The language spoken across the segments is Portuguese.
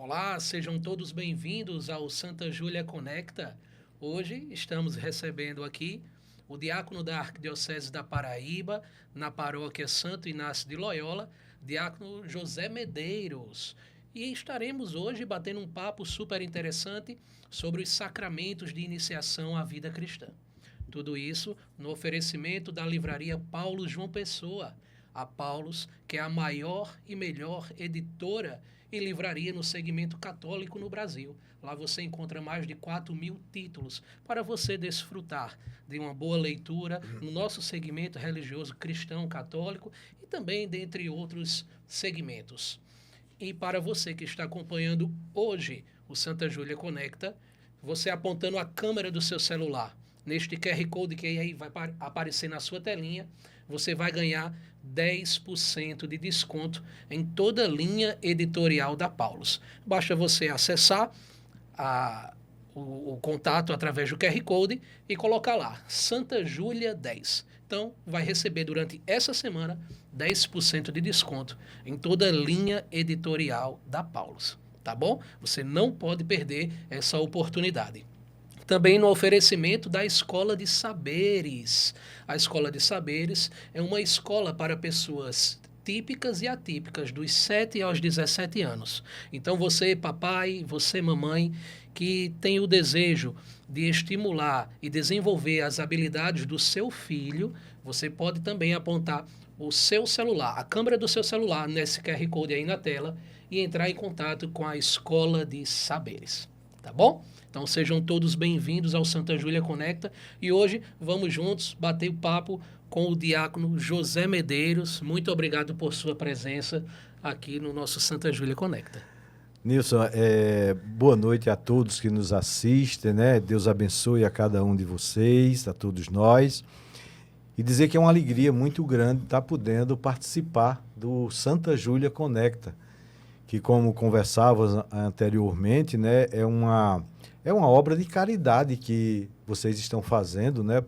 Olá, sejam todos bem-vindos ao Santa Júlia Conecta. Hoje estamos recebendo aqui o diácono da Arquidiocese da Paraíba, na paróquia Santo Inácio de Loyola, diácono José Medeiros. E estaremos hoje batendo um papo super interessante sobre os sacramentos de iniciação à vida cristã. Tudo isso no oferecimento da livraria Paulo João Pessoa, a Paulus, que é a maior e melhor editora e livraria no segmento católico no Brasil. Lá você encontra mais de 4.000 títulos para você desfrutar de uma boa leitura no nosso segmento religioso cristão católico e também dentre outros segmentos. E para você que está acompanhando hoje o Santa Júlia Conecta, você apontando a câmera do seu celular neste QR Code que aí vai aparecer na sua telinha, você vai ganhar 10% de desconto em toda a linha editorial da Paulus. Basta você acessar o contato através do QR Code e colocar lá, Santa Júlia 10. Então, vai receber durante essa semana 10% de desconto em toda a linha editorial da Paulus. Tá bom? Você não pode perder essa oportunidade. Também no oferecimento da Escola de Saberes. A Escola de Saberes é uma escola para pessoas típicas e atípicas, dos 7 aos 17 anos. Então você, papai, você, mamãe, que tem o desejo de estimular e desenvolver as habilidades do seu filho, você pode também apontar o seu celular, a câmera do seu celular nesse QR Code aí na tela e entrar em contato com a Escola de Saberes. Tá bom? Então sejam todos bem-vindos ao Santa Júlia Conecta e hoje vamos juntos bater o papo com o diácono José Medeiros. Muito obrigado por sua presença aqui no nosso Santa Júlia Conecta. Nilson, boa noite a todos que nos assistem, né? Deus abençoe a cada um de vocês, a todos nós. E dizer que é uma alegria muito grande estar podendo participar do Santa Júlia Conecta, que, como conversávamos anteriormente, né, é uma obra de caridade que vocês estão fazendo, né,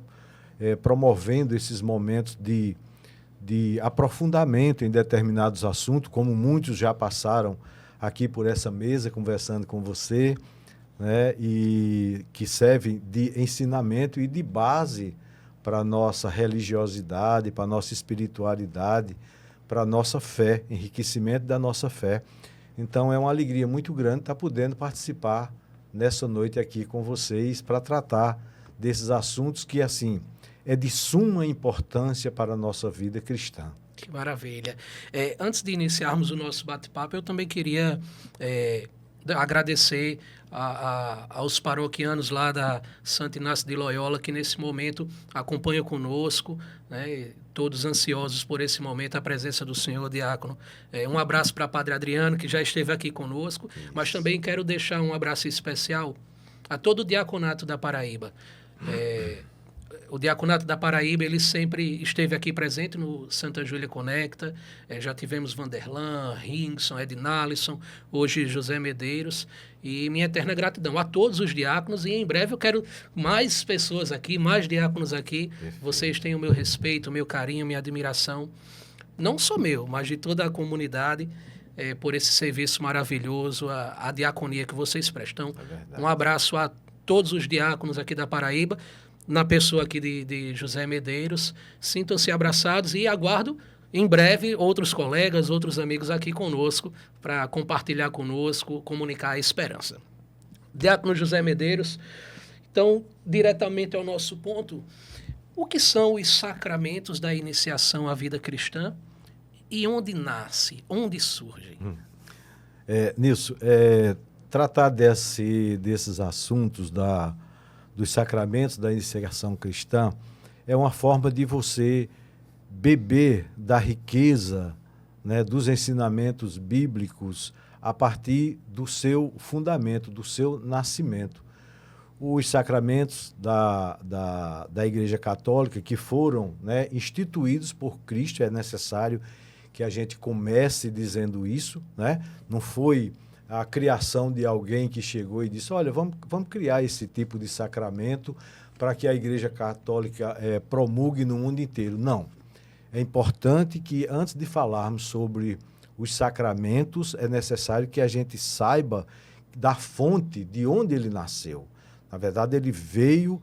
promovendo esses momentos de aprofundamento em determinados assuntos, como muitos já passaram aqui por essa mesa conversando com você, né, e que servem de ensinamento e de base para a nossa religiosidade, para a nossa espiritualidade, para a nossa fé, enriquecimento da nossa fé. Então, é uma alegria muito grande estar podendo participar nessa noite aqui com vocês para tratar desses assuntos que, assim, é de suma importância para a nossa vida cristã. Que maravilha. Antes de iniciarmos o nosso bate-papo, eu também queria agradecer aos paroquianos lá da Santo Inácio de Loyola que nesse momento acompanham conosco, né, todos ansiosos por esse momento, a presença do senhor diácono. Um abraço para Padre Adriano, que já esteve aqui conosco, mas também quero deixar um abraço especial a todo o diaconato da Paraíba. O Diaconato da Paraíba, ele sempre esteve aqui presente no Santa Júlia Conecta. Já tivemos Vanderlan, Ringson, Ednalisson, hoje José Medeiros. E minha eterna gratidão a todos os diáconos. E em breve eu quero mais pessoas aqui, mais diáconos aqui. Perfeito. Vocês têm o meu respeito, o meu carinho, minha admiração. Não só meu, mas de toda a comunidade. Por esse serviço maravilhoso, a diaconia que vocês prestam. Um abraço a todos os diáconos aqui da Paraíba, na pessoa aqui de José Medeiros. Sintam-se abraçados e aguardo em breve outros colegas, outros amigos aqui conosco para compartilhar conosco, comunicar a esperança. Diácono José Medeiros, então, diretamente ao nosso ponto, o que são os sacramentos da iniciação à vida cristã e onde nasce, onde surge? Nilson, tratar desses assuntos dos sacramentos da iniciação cristã é uma forma de você beber da riqueza, né, dos ensinamentos bíblicos a partir do seu fundamento, do seu nascimento. Os sacramentos da Igreja Católica que foram, né, instituídos por Cristo, é necessário que a gente comece dizendo isso, né? Não foi a criação de alguém que chegou e disse, olha, vamos criar esse tipo de sacramento para que a Igreja Católica promulgue no mundo inteiro. Não. É importante que, antes de falarmos sobre os sacramentos, é necessário que a gente saiba da fonte, de onde ele nasceu. Na verdade, ele veio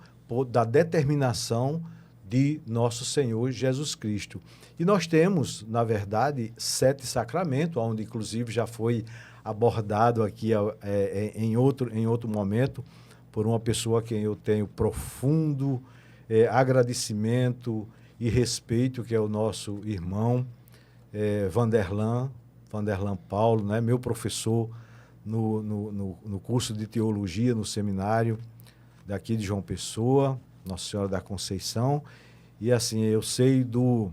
da determinação de nosso Senhor Jesus Cristo. E nós temos, na verdade, 7 sacramentos, onde inclusive já foi abordado aqui em outro momento, por uma pessoa a quem eu tenho profundo agradecimento e respeito, que é o nosso irmão Vanderlan Paulo, né? Meu professor no curso de teologia, no seminário daqui de João Pessoa, Nossa Senhora da Conceição. E assim, eu sei do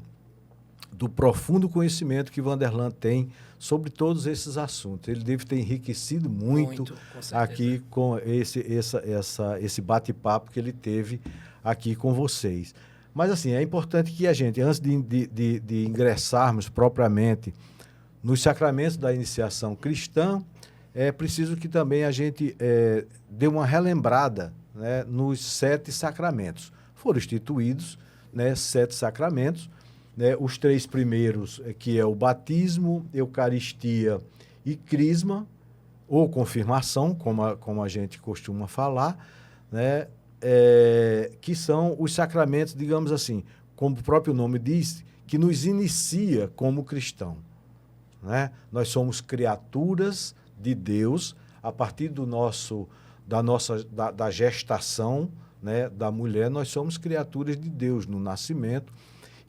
profundo conhecimento que Vanderlan tem sobre todos esses assuntos. Ele deve ter enriquecido muito aqui com esse bate-papo que ele teve aqui com vocês. Mas assim, é importante que a gente, antes de ingressarmos propriamente nos sacramentos da iniciação cristã, é preciso que também a gente dê uma relembrada, né, nos 7 sacramentos. Foram instituídos, né, 7 sacramentos, né, os 3 primeiros, que é o batismo, eucaristia e crisma, ou confirmação, como a gente costuma falar, né, que são os sacramentos, digamos assim, como o próprio nome diz, que nos inicia como cristão, né? Nós somos criaturas de Deus a partir da gestação, né, da mulher. Nós somos criaturas de Deus no nascimento,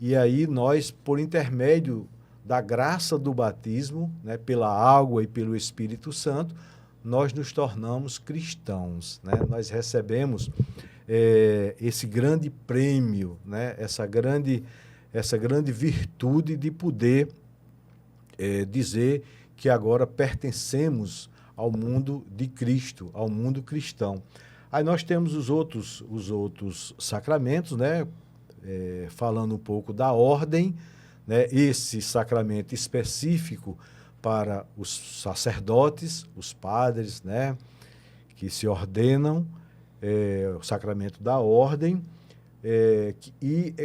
e aí nós, por intermédio da graça do batismo, né, pela água e pelo Espírito Santo, nós nos tornamos cristãos, né? Nós recebemos esse grande prêmio, né, essa grande virtude de poder dizer que agora pertencemos ao mundo de Cristo, ao mundo cristão. Aí nós temos os outros sacramentos, né? Falando um pouco da ordem, né? Esse sacramento específico para os sacerdotes, os padres, né, que se ordenam, o sacramento da ordem,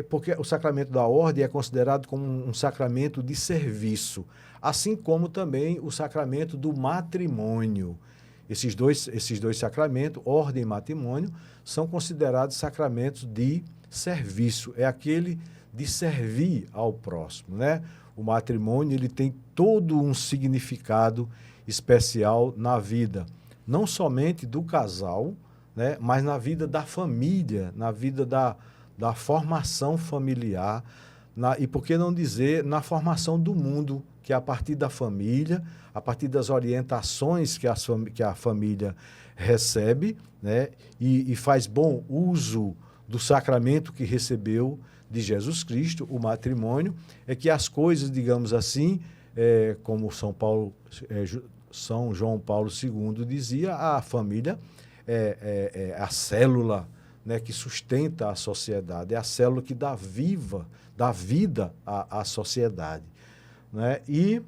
porque o sacramento da ordem é considerado como um sacramento de serviço, assim como também o sacramento do matrimônio. Esses dois sacramentos, ordem e matrimônio, são considerados sacramentos de serviço, é aquele de servir ao próximo, né? O matrimônio, ele tem todo um significado especial na vida, não somente do casal, né, mas na vida da família, na vida da formação familiar, e por que não dizer na formação do mundo, que é a partir da família, a partir das orientações que a família recebe, né, e faz bom uso do sacramento que recebeu de Jesus Cristo, o matrimônio, é que as coisas, digamos assim, como São João Paulo II dizia, a família é a célula, né, que sustenta a sociedade, é a célula que dá vida à sociedade, né? E,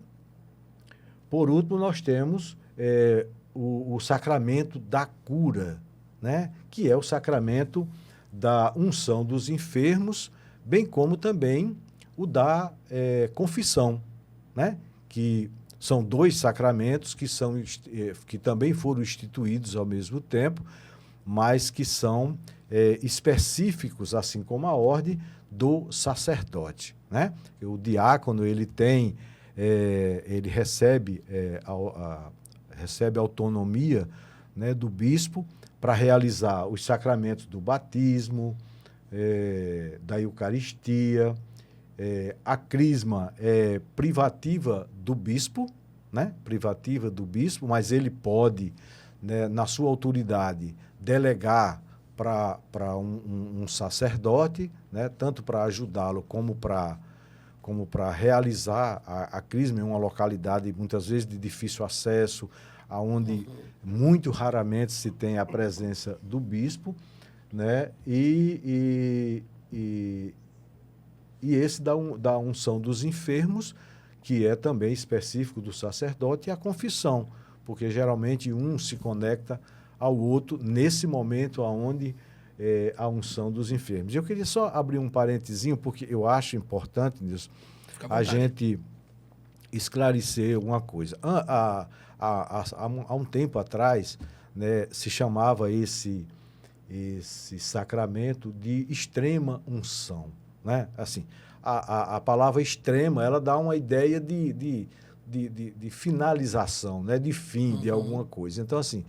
por último, nós temos o sacramento da cura, né, que é o sacramento da unção dos enfermos, bem como também o da confissão, né? Que são 2 sacramentos que também foram instituídos ao mesmo tempo, mas que são específicos, assim como a ordem do sacerdote, né? O diácono, ele recebe a autonomia, né, do bispo para realizar os sacramentos do batismo, da Eucaristia. A crisma é privativa do bispo, né? Privativa do bispo, mas ele pode, né, na sua autoridade, delegar para um sacerdote, né, tanto para ajudá-lo como para realizar a crisma em uma localidade, muitas vezes de difícil acesso, onde muito raramente se tem a presença do bispo, né? E esse da unção dos enfermos, que é também específico do sacerdote, e a confissão, porque geralmente um se conecta ao outro nesse momento onde a unção dos enfermos. Eu queria só abrir um parentezinho, porque eu acho importante nisso a gente esclarecer uma coisa. Há um tempo atrás, né, se chamava esse sacramento de extrema unção, né? Assim, a palavra extrema, ela dá uma ideia de finalização, né? De fim de alguma coisa. Então, assim,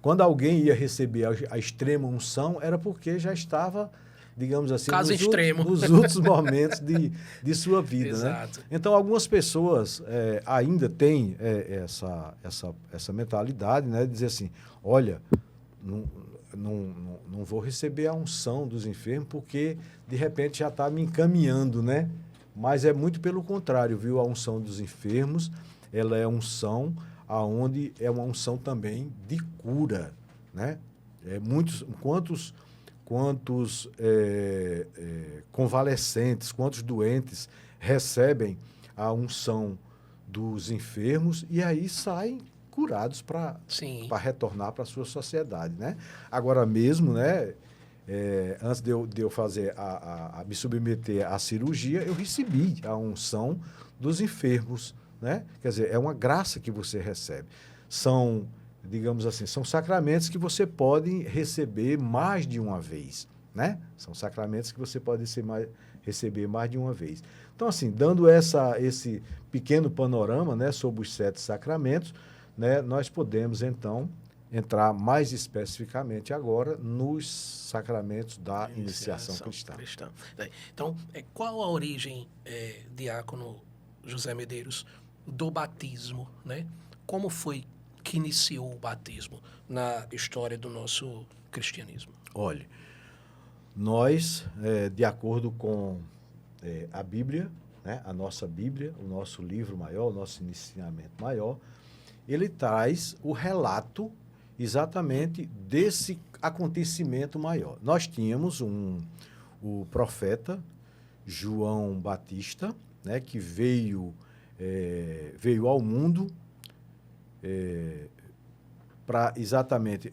quando alguém ia receber a extrema unção, era porque já estava, digamos assim, Caso extremo. nos últimos momentos de sua vida. Exato. Né? Então, algumas pessoas ainda têm essa mentalidade, né? De dizer assim, olha, não vou receber a unção dos enfermos porque, de repente, já está me encaminhando, né? Mas é muito pelo contrário, viu? A unção dos enfermos, ela é unção aonde é uma unção também de cura, né? Quantos convalescentes, quantos doentes recebem a unção dos enfermos e aí saem curados para retornar para a sua sociedade, né? Agora mesmo, né? Antes de eu fazer me submeter à cirurgia, eu recebi a unção dos enfermos, né? Quer dizer, é uma graça que você recebe. São, digamos assim, são sacramentos que você pode receber mais de uma vez, né? São sacramentos que você pode receber mais de uma vez. Então, assim, dando esse pequeno panorama, né, sobre os 7 sacramentos, né, nós podemos, então, entrar mais especificamente agora nos sacramentos da iniciação cristã. Então, qual a origem, diácono José Medeiros, do batismo, né? Como foi que iniciou o batismo na história do nosso cristianismo? Olha, nós, de acordo com a Bíblia, né, a nossa Bíblia, o nosso livro maior, o nosso ensinamento maior, ele traz o relato exatamente desse acontecimento maior. Nós tínhamos o profeta João Batista, né, que veio ao mundo para exatamente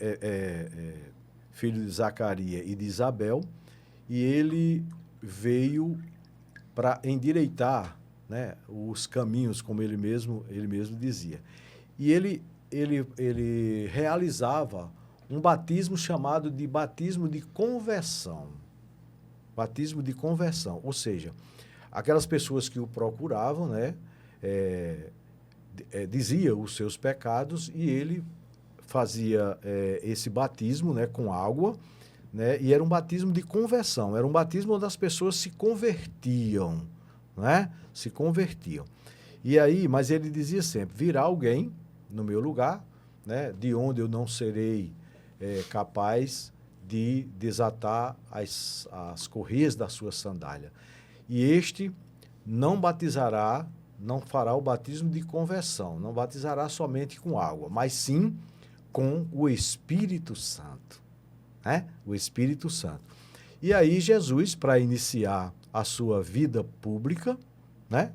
filho de Zacarias e de Isabel, e ele veio para endireitar, né, os caminhos, como ele mesmo dizia. E ele realizava um batismo chamado de batismo de conversão. Batismo de conversão, ou seja, aquelas pessoas que o procuravam, né, dizia os seus pecados e ele fazia esse batismo, né, com água, né, e era um batismo de conversão, era um batismo onde as pessoas se convertiam, né, se convertiam. E aí, mas ele dizia sempre, virá alguém no meu lugar, né, de onde eu não serei capaz de desatar as correias da sua sandália. E este não batizará, não fará o batismo de conversão, não batizará somente com água, mas sim com o Espírito Santo, né? O Espírito Santo. E aí Jesus, para iniciar a sua vida pública, né?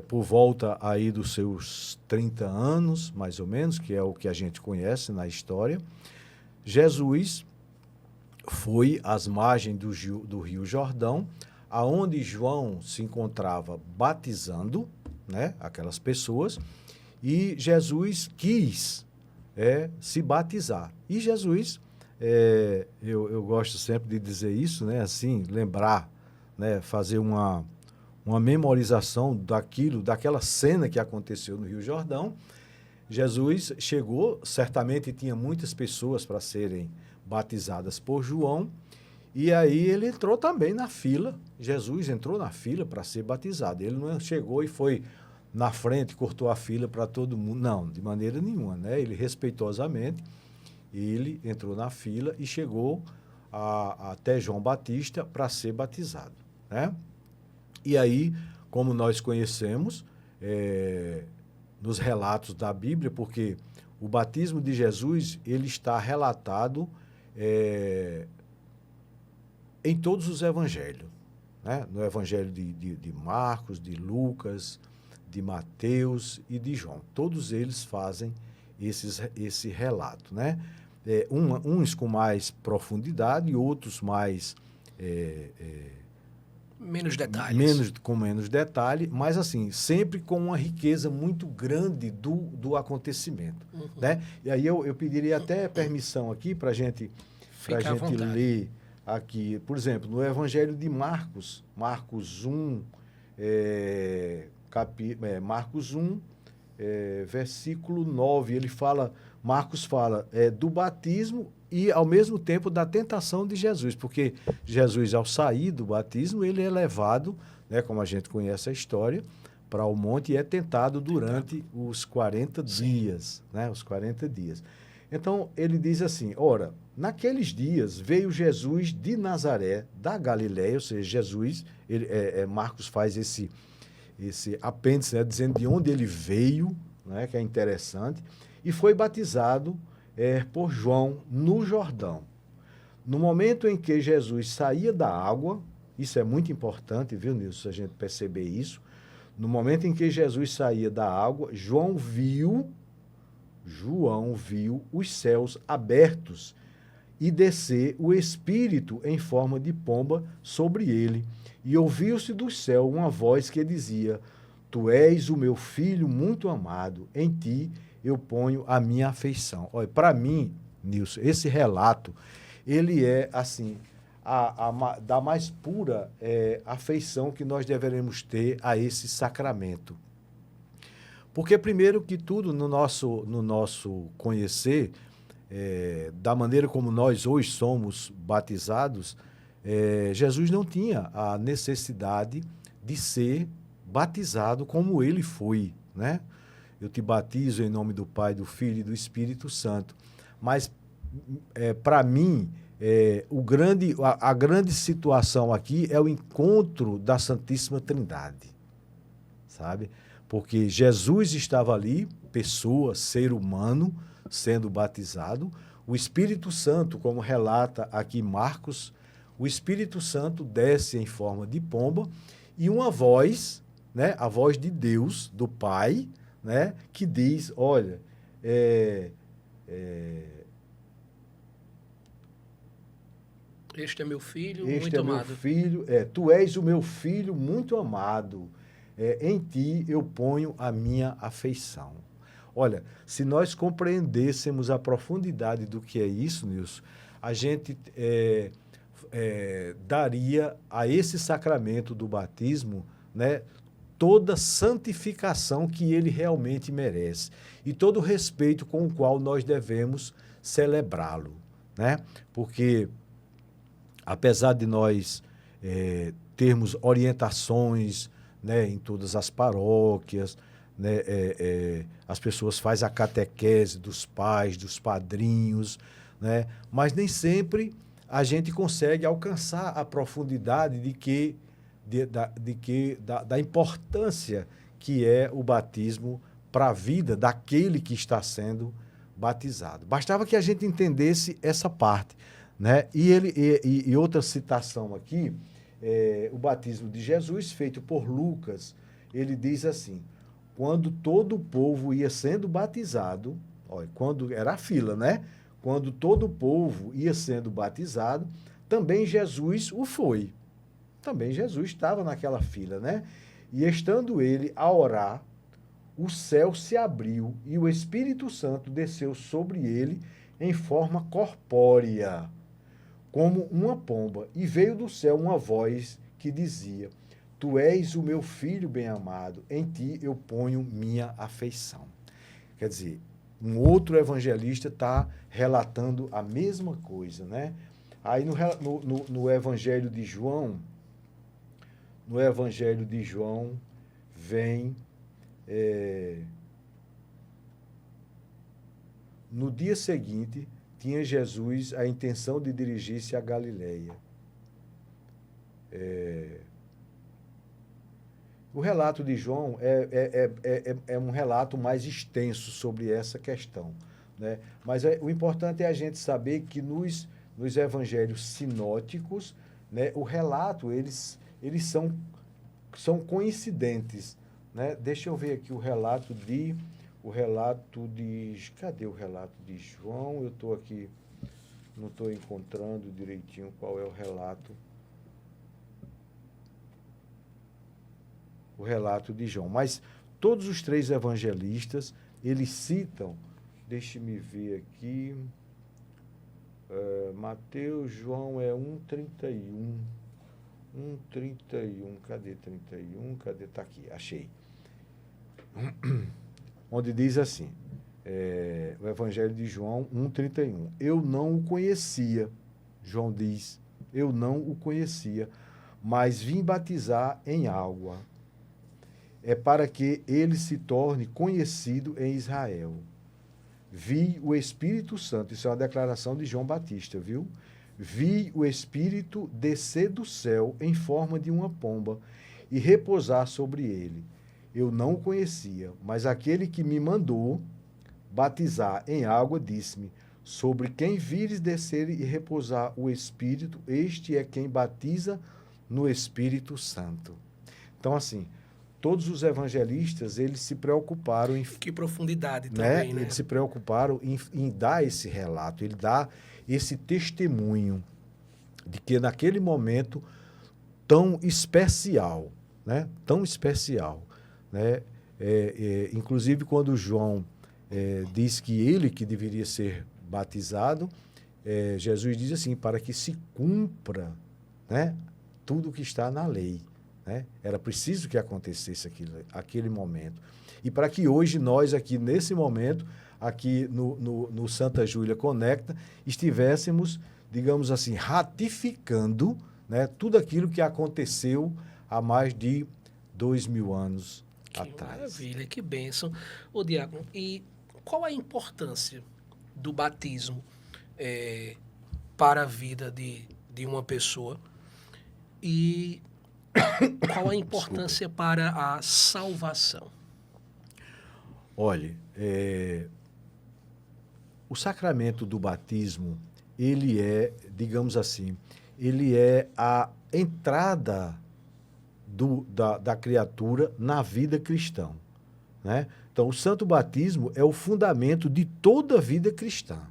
Por volta aí dos seus 30 anos, mais ou menos, que é o que a gente conhece na história, Jesus foi às margens do Rio Jordão, aonde João se encontrava batizando, né, aquelas pessoas, e Jesus quis se batizar. E Jesus, eu gosto sempre de dizer isso, né, assim, lembrar, né, fazer uma memorização daquela cena que aconteceu no Rio Jordão. Jesus chegou, certamente tinha muitas pessoas para serem batizadas por João, e aí ele entrou também na fila. Jesus entrou na fila para ser batizado. Ele não chegou e foi na frente, cortou a fila para todo mundo. Não, de maneira nenhuma, né? Ele respeitosamente, ele entrou na fila e chegou até João Batista para ser batizado, né? E aí, como nós conhecemos, nos relatos da Bíblia, porque o batismo de Jesus, ele está relatado em todos os evangelhos, né? No evangelho de Marcos, de Lucas, de Mateus e de João. Todos eles fazem esse relato, né? Uns com mais profundidade e outros mais Menos detalhes. Com menos detalhe, mas assim, sempre com uma riqueza muito grande do acontecimento. Né? E aí eu pediria até permissão aqui para Fique à gente vontade. ler aqui, por exemplo, no Evangelho de Marcos, Marcos 1, Marcos 1, versículo 9, Marcos fala do batismo e, ao mesmo tempo, da tentação de Jesus, porque Jesus, ao sair do batismo, ele é levado, né, como a gente conhece a história, para o monte e é tentado durante os 40 dias, né, os 40 dias. Então, ele diz assim, ora, naqueles dias veio Jesus de Nazaré, da Galiléia, ou seja, Jesus, Marcos faz esse apêndice, né, dizendo de onde ele veio, né, que é interessante, e foi batizado por João no Jordão. No momento em que Jesus saía da água, isso é muito importante, viu, Nilson, a gente perceber isso, no momento em que Jesus saía da água, João viu os céus abertos e descer o Espírito em forma de pomba sobre ele. E ouviu-se do céu uma voz que dizia, Tu és o meu filho muito amado, em ti eu ponho a minha afeição. Olha, para mim, Nilson, esse relato, ele é, assim, da mais pura afeição que nós deveremos ter a esse sacramento. Porque, primeiro que tudo, no nosso conhecer, da maneira como nós hoje somos batizados, Jesus não tinha a necessidade de ser batizado como ele foi, né? Eu te batizo em nome do Pai, do Filho e do Espírito Santo. Mas, para mim, a grande situação aqui é o encontro da Santíssima Trindade, sabe? Porque Jesus estava ali, pessoa, ser humano, sendo batizado. O Espírito Santo, como relata aqui Marcos, o Espírito Santo desce em forma de pomba e uma voz, né, a voz de Deus, do Pai, né, que diz, olha, Este é meu filho este muito é meu amado. filho, tu és o meu filho muito amado, em ti eu ponho a minha afeição. Olha, se nós compreendêssemos a profundidade do que é isso, Nilson, a gente daria a esse sacramento do batismo, né, toda santificação que ele realmente merece e todo o respeito com o qual nós devemos celebrá-lo, né? Porque, apesar de nós termos orientações, né, em todas as paróquias, né, as pessoas fazem a catequese dos pais, dos padrinhos, né, mas nem sempre a gente consegue alcançar a profundidade da importância que é o batismo para a vida daquele que está sendo batizado. Bastava que a gente entendesse essa parte, né? E outra citação aqui, o batismo de Jesus, feito por Lucas, ele diz assim, quando todo o povo ia sendo batizado, olha, quando era a fila, né? Quando todo o povo ia sendo batizado, também Jesus o foi. Também Jesus estava naquela fila, né? E estando ele a orar, o céu se abriu e o Espírito Santo desceu sobre ele em forma corpórea, como uma pomba, e veio do céu uma voz que dizia, Tu és o meu filho bem-amado, em ti eu ponho minha afeição. Quer dizer, um outro evangelista está relatando a mesma coisa, né? Aí no Evangelho de João, vem... no dia seguinte, tinha Jesus a intenção de dirigir-se à Galileia. O relato de João é um relato mais extenso sobre essa questão, né? Mas o importante é a gente saber que nos evangelhos sinóticos, né, o relato, eles são coincidentes, né? Deixa eu ver aqui o relato de... Cadê o relato de João? Eu estou aqui, não estou encontrando direitinho qual é o relato. o relato de João. Mas todos os três evangelistas, eles citam, deixe-me ver aqui, Mateus, João é 1,31. 1,31, cadê 31? Cadê? Está aqui, achei. Onde diz assim, o Evangelho de João 1,31. Eu não o conhecia, João diz, eu não o conhecia, mas vim batizar em água. É para que ele se torne conhecido em Israel. Vi o Espírito Santo, isso é uma declaração de João Batista, viu? Vi o Espírito descer do céu em forma de uma pomba e repousar sobre ele. Eu não o conhecia, mas aquele que me mandou batizar em água disse-me, sobre quem vires descer e repousar o Espírito, este é quem batiza no Espírito Santo. Então, assim, todos os evangelistas, eles se preocuparam em... Que profundidade também, né? Eles se preocuparam em dar esse relato, ele dá esse testemunho de que naquele momento tão especial, né? Tão especial, né? Inclusive, quando João diz que ele que deveria ser batizado, Jesus diz assim, para que se cumpra, né, tudo o que está na lei. Né? Era preciso que acontecesse aquele momento. E para que hoje nós aqui, nesse momento, aqui no Santa Júlia Conecta, estivéssemos, digamos assim, ratificando, né, tudo aquilo que aconteceu há mais de 2000 anos atrás. Maravilha, que bênção. Ô, diácono, e qual a importância do batismo para a vida de uma pessoa? E qual a importância para a salvação? Olha, o sacramento do batismo, ele é, digamos assim, ele é a entrada da criatura na vida cristã, né? Então, o santo batismo é o fundamento de toda a vida cristã.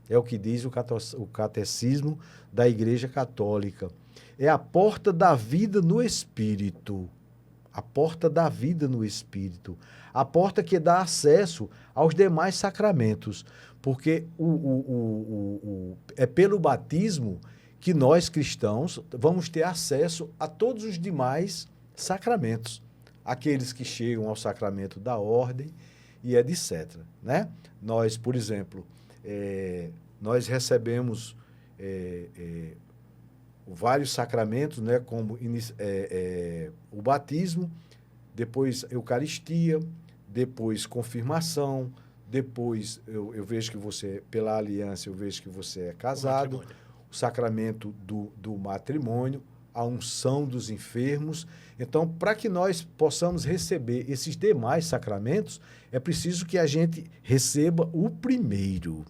É o que diz o catecismo da Igreja Católica. É a porta da vida no Espírito. A porta da vida no Espírito. A porta que dá acesso aos demais sacramentos. Porque é pelo batismo que nós, cristãos, vamos ter acesso a todos os demais sacramentos. Aqueles que chegam ao sacramento da ordem e etc. Né? Nós, por exemplo, nós recebemos vários sacramentos, né, como o batismo, depois Eucaristia, depois confirmação, depois eu vejo que você, pela aliança, eu vejo que você é casado, o sacramento do matrimônio, a unção dos enfermos. Então, para que nós possamos receber esses demais sacramentos, é preciso que a gente receba o primeiro,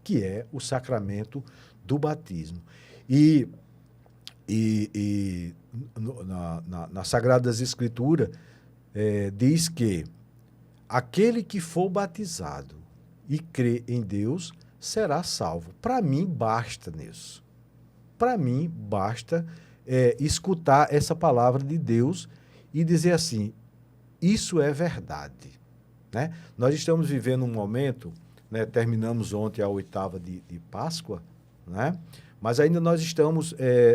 que é o sacramento do batismo. E na Sagradas Escrituras diz que aquele que for batizado e crê em Deus será salvo. Para mim, basta nisso. Para mim, basta escutar essa palavra de Deus e dizer assim, isso é verdade. Né? Nós estamos vivendo um momento, né, terminamos ontem a 8ª de Páscoa, né? Mas ainda nós estamos,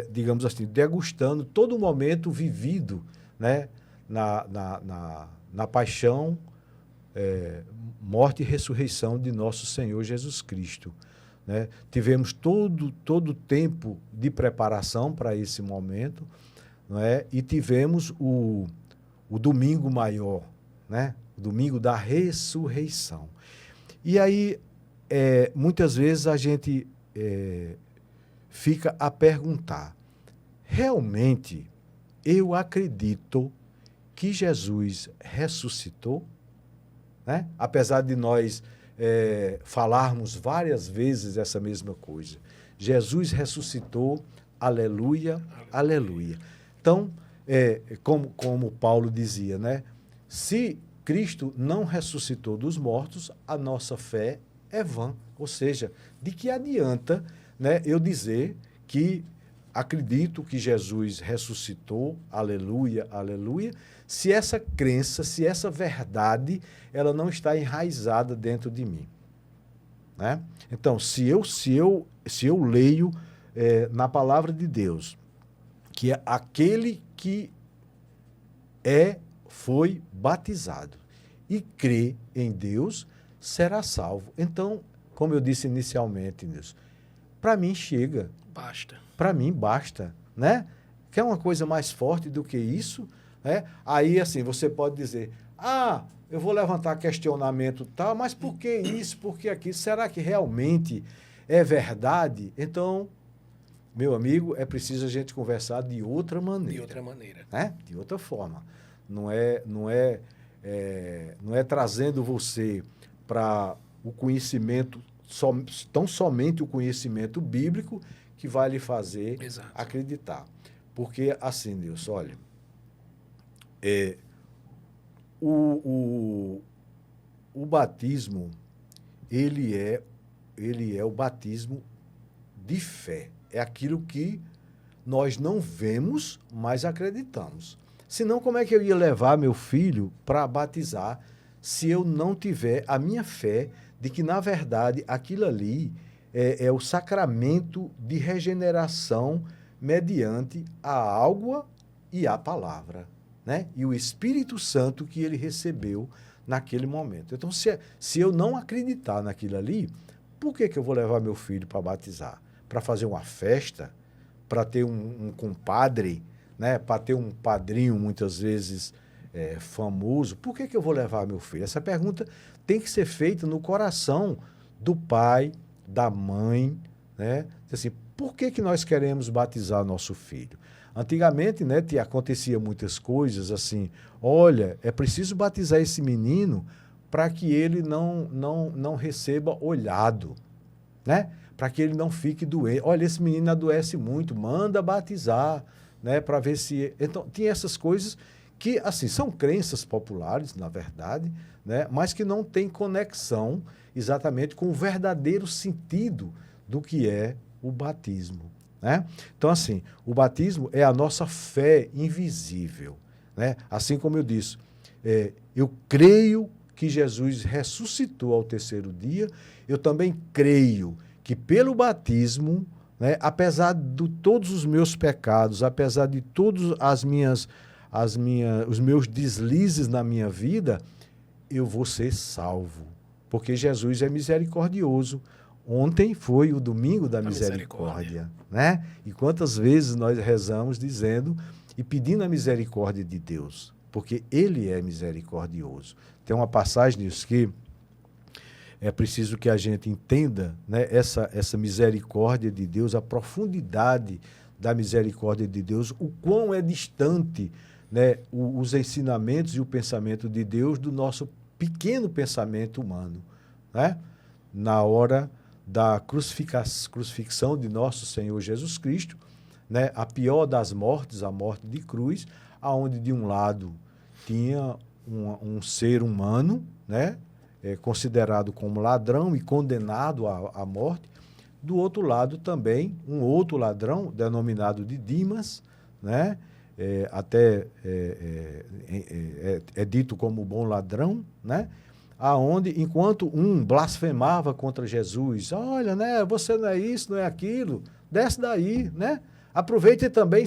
digamos assim, degustando todo o momento vivido, né, na paixão, morte e ressurreição de nosso Senhor Jesus Cristo. Né? Tivemos todo o tempo de preparação para esse momento, não é? E tivemos o domingo maior, né? O domingo da ressurreição. E aí, muitas vezes a gente fica a perguntar, realmente eu acredito que Jesus ressuscitou? Né? Apesar de nós falarmos várias vezes essa mesma coisa. Jesus ressuscitou, aleluia, aleluia. Então, como Paulo dizia, né? Se Cristo não ressuscitou dos mortos, a nossa fé é vã. Ou seja, de que adianta, né, eu dizer que acredito que Jesus ressuscitou, aleluia, aleluia, se essa crença, se essa verdade, ela não está enraizada dentro de mim, né? Então, se eu leio na palavra de Deus que aquele que foi batizado e crê em Deus será salvo. Então, como eu disse inicialmente, Nilson, para mim chega. Basta. Para mim basta, né? Quer uma coisa mais forte do que isso? Né? Aí, assim, você pode dizer, eu vou levantar questionamento tal, mas por que isso, por que aquilo? Será que realmente é verdade? Então, meu amigo, é preciso a gente conversar de outra maneira. De outra maneira. Né? De outra forma. Não é trazendo você para o conhecimento, tão somente o conhecimento bíblico que vai lhe fazer acreditar. Porque, assim, Deus, olha, o batismo, ele é o batismo de fé. É aquilo que nós não vemos, mas acreditamos. Senão, como é que eu ia levar meu filho para batizar se eu não tiver a minha fé de que, na verdade, aquilo ali é o sacramento de regeneração mediante a água e a palavra, né? E o Espírito Santo que ele recebeu naquele momento. Então, se eu não acreditar naquilo ali, por que eu vou levar meu filho para batizar? Para fazer uma festa? Para ter um compadre? Né? Para ter um padrinho, muitas vezes, famoso? Por que eu vou levar meu filho? Essa pergunta tem que ser feita no coração do pai, da mãe, né? Assim, por que nós queremos batizar nosso filho? Antigamente, né, acontecia muitas coisas assim, olha, é preciso batizar esse menino para que ele não receba olhado, né? Para que ele não fique doente. Olha, esse menino adoece muito, manda batizar, né, para ver se... Então, tinha essas coisas que, assim, são crenças populares, na verdade, né, mas que não têm conexão exatamente com o verdadeiro sentido do que é o batismo, né? Então, assim, o batismo é a nossa fé invisível, né? Assim como eu disse, eu creio que Jesus ressuscitou ao terceiro dia, eu também creio que pelo batismo, né, apesar de todos os meus pecados, apesar de todos os meus deslizes na minha vida, eu vou ser salvo, porque Jesus é misericordioso. Ontem foi o domingo da misericórdia, né? E quantas vezes nós rezamos dizendo e pedindo a misericórdia de Deus, porque Ele é misericordioso. Tem uma passagem nisso que é preciso que a gente entenda, né, essa misericórdia de Deus, a profundidade da misericórdia de Deus, o quão é distante, né, os ensinamentos e o pensamento de Deus do nosso pequeno pensamento humano, né? Na hora da crucifixão de nosso Senhor Jesus Cristo, né, a pior das mortes, a morte de cruz, aonde de um lado tinha um ser humano, né, considerado como ladrão e condenado à morte, do outro lado também um outro ladrão, denominado de Dimas, né, é dito como bom ladrão, né, aonde, enquanto um blasfemava contra Jesus, olha, né, você não é isso, não é aquilo, desce daí, né? Aproveita e também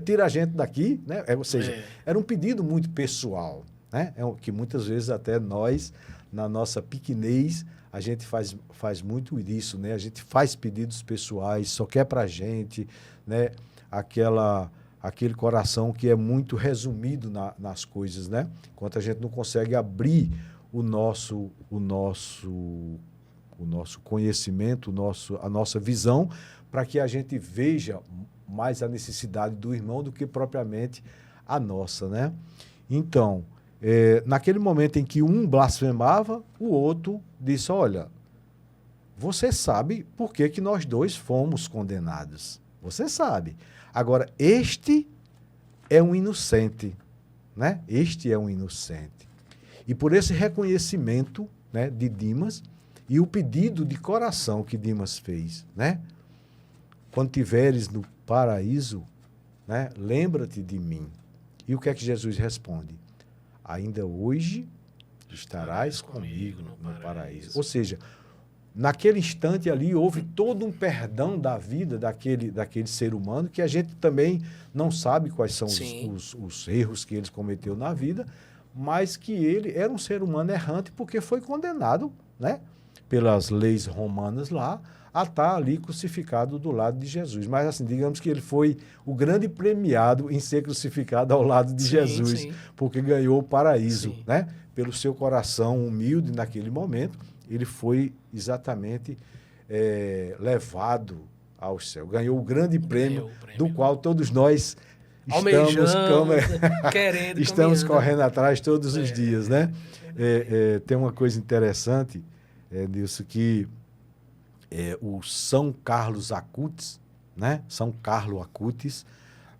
tira a gente daqui, né? Ou seja, era um pedido muito pessoal, né? Que muitas vezes até nós, na nossa pequenez, a gente faz muito isso, né? A gente faz pedidos pessoais, só quer pra gente, né? Aquele coração que é muito resumido nas coisas, né? Enquanto a gente não consegue abrir o nosso conhecimento, a nossa visão, para que a gente veja mais a necessidade do irmão do que propriamente a nossa, né? Então, naquele momento em que um blasfemava, o outro disse, olha, você sabe por que nós dois fomos condenados. Você sabe. Agora, este é um inocente, né? Este é um inocente. E por esse reconhecimento, né, de Dimas e o pedido de coração que Dimas fez, né, quando tiveres no paraíso, né, lembra-te de mim. E o que é que Jesus responde? Ainda hoje estarás comigo no paraíso. Ou seja, naquele instante ali houve todo um perdão da vida daquele ser humano que a gente também não sabe quais são os erros que ele cometeu na vida, mas que ele era um ser humano errante porque foi condenado, né, pelas leis romanas lá a estar ali crucificado do lado de Jesus. Mas assim, digamos que ele foi o grande premiado em ser crucificado ao lado de Jesus, porque ganhou o paraíso, né? Pelo seu coração humilde naquele momento, ele foi exatamente levado ao céu. Ganhou o grande prêmio, do qual todos nós estamos correndo atrás todos os dias, né? Tem uma coisa interessante, Nilson, que o São Carlos Acutis, né? São Carlo Acutis,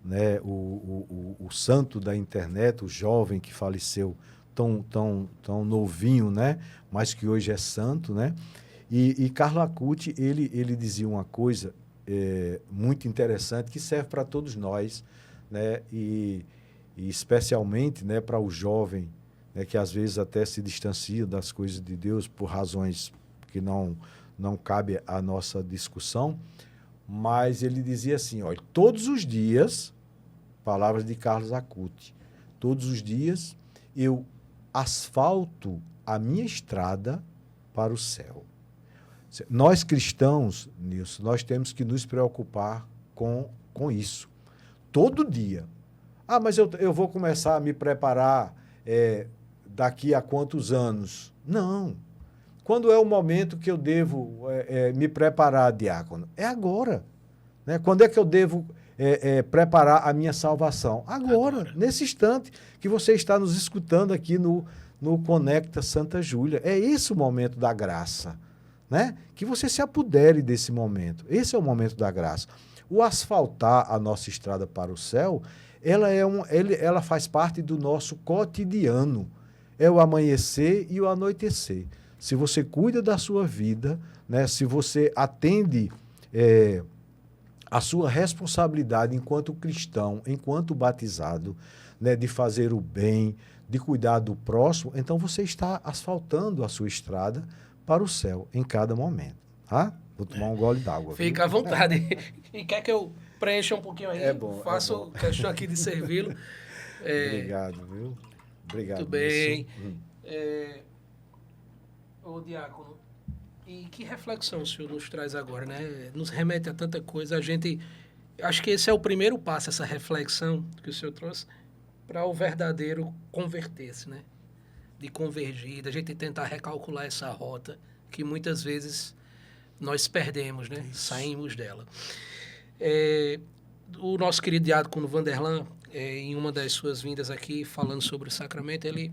né? O santo da internet, o jovem que faleceu tão novinho, né? Mas que hoje é santo, né? E Carlo Acutis, ele dizia uma coisa muito interessante que serve para todos nós, né? E especialmente, né, para o jovem, né, que às vezes até se distancia das coisas de Deus por razões que não cabe à nossa discussão, mas ele dizia assim, olha, todos os dias, palavras de Carlos Acutis, todos os dias eu asfalto a minha estrada para o céu. Nós cristãos, Nilson, nós temos que nos preocupar com isso. Todo dia. Ah, mas eu vou começar a me preparar daqui a quantos anos? Não. Quando é o momento que eu devo me preparar, diácono? É agora. Né? Quando é que eu devo preparar a minha salvação? Agora, nesse instante que você está nos escutando aqui no Conecta Santa Júlia. É esse o momento da graça. Né? Que você se apodere desse momento. Esse é o momento da graça. O asfaltar a nossa estrada para o céu, ela faz parte do nosso cotidiano. É o amanhecer e o anoitecer. Se você cuida da sua vida, né, se você atende a sua responsabilidade enquanto cristão, enquanto batizado, né, de fazer o bem, de cuidar do próximo, então você está asfaltando a sua estrada para o céu em cada momento. Tá? Vou tomar um gole d'água. Fica à vontade. E quer que eu preencha um pouquinho aí? É bom. Faço questão aqui de servi-lo. Obrigado, viu? Obrigado. Muito bem. Ô, diácono, e que reflexão o senhor nos traz agora, né? Nos remete a tanta coisa. Acho que esse é o primeiro passo, essa reflexão que o senhor trouxe, para o verdadeiro converter-se, né? De convergir, da gente tentar recalcular essa rota que muitas vezes nós perdemos, né? Isso. Saímos dela. O nosso querido diácono Vanderlan, em uma das suas vindas aqui, falando sobre o sacramento, ele,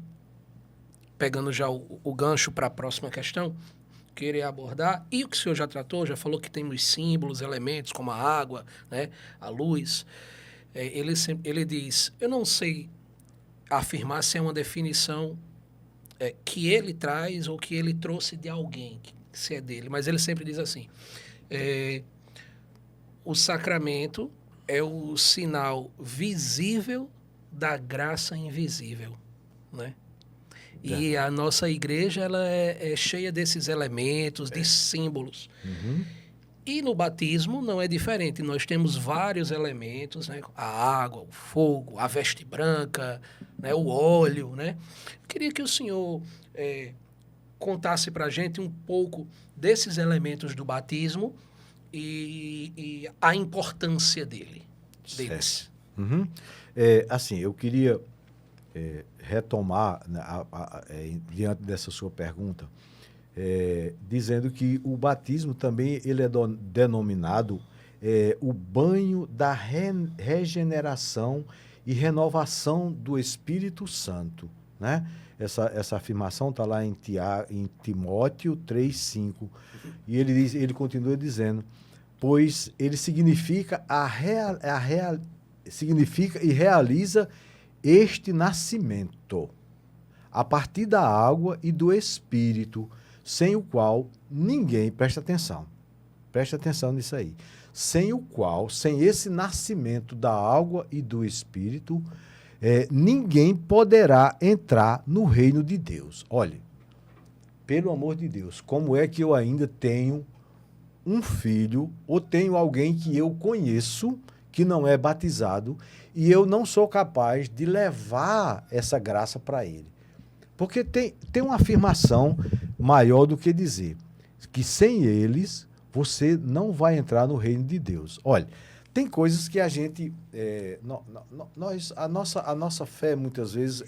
pegando já o gancho para a próxima questão, querer abordar, e o que o senhor já tratou, já falou que tem os símbolos, elementos, como a água, né? A luz. Ele diz, eu não sei afirmar se é uma definição que ele traz ou que ele trouxe de alguém, se é dele, mas ele sempre diz assim, o sacramento é o sinal visível da graça invisível, né? E a nossa igreja ela é cheia desses elementos, de símbolos. Uhum. E no batismo não é diferente. Nós temos vários elementos, né? A água, o fogo, a veste branca, né? O óleo, né? Queria que o senhor contasse para a gente um pouco desses elementos do batismo e a importância deles. Uhum. Assim, eu queria retomar, né, diante dessa sua pergunta, dizendo que o batismo também ele é denominado o banho da regeneração e renovação do Espírito Santo, né? Essa afirmação está lá em Timóteo 3,5. E ele continua dizendo, pois ele significa significa e realiza este nascimento a partir da água e do Espírito, sem o qual ninguém presta atenção. Preste atenção nisso aí. Sem o qual, sem esse nascimento da água e do Espírito, ninguém poderá entrar no reino de Deus. Olha, pelo amor de Deus, como é que eu ainda tenho um filho ou tenho alguém que eu conheço que não é batizado e eu não sou capaz de levar essa graça para ele? Porque tem uma afirmação maior do que dizer que sem eles você não vai entrar no reino de Deus. Olha, tem coisas que a gente... a nossa fé, muitas vezes,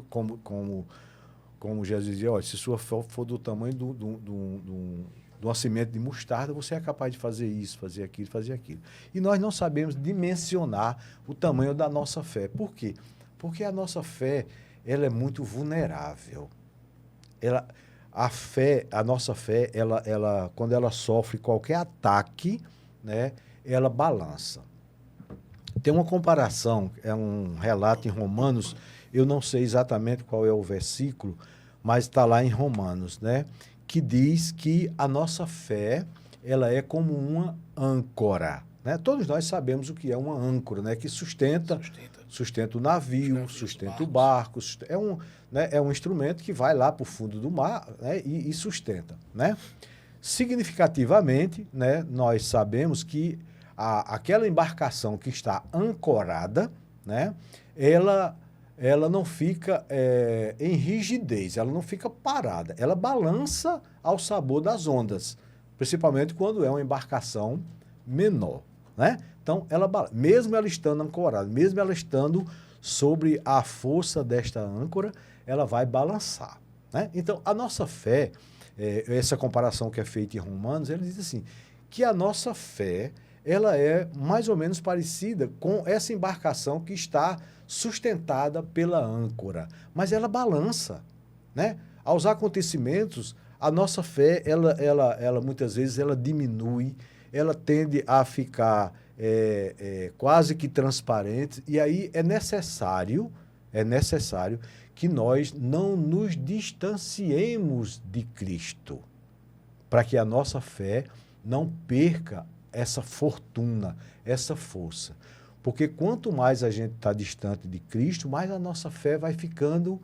como Jesus dizia, olha, se sua fé for do tamanho de uma semente de mostarda, você é capaz de fazer isso, fazer aquilo, fazer aquilo. E nós não sabemos dimensionar o tamanho da nossa fé. Por quê? Porque a nossa fé, ela é muito vulnerável. A nossa fé, quando ela sofre qualquer ataque, né, ela balança. Tem uma comparação, é um relato em Romanos, eu não sei exatamente qual é o versículo, mas está lá em Romanos, né, que diz que a nossa fé, ela é como uma âncora. Né? Todos nós sabemos o que é uma âncora, né, que sustenta o navio, sustenta o barco. É um instrumento que vai lá para o fundo do mar, né, e sustenta. Né? Significativamente, né, nós sabemos que aquela embarcação que está ancorada, né, ela não fica em rigidez, ela não fica parada, ela balança ao sabor das ondas, principalmente quando é uma embarcação menor. Né? Então, mesmo ela estando ancorada, mesmo ela estando sobre a força desta âncora, ela vai balançar. Né? Então, a nossa fé, essa comparação que é feita em Romanos, ele diz assim, que a nossa fé, ela é mais ou menos parecida com essa embarcação que está sustentada pela âncora, mas ela balança. Né? Aos acontecimentos, a nossa fé, ela muitas vezes, ela diminui, ela tende a ficar quase que transparente, e aí é necessário que nós não nos distanciemos de Cristo, para que a nossa fé não perca essa fortuna, essa força. Porque quanto mais a gente está distante de Cristo, mais a nossa fé vai ficando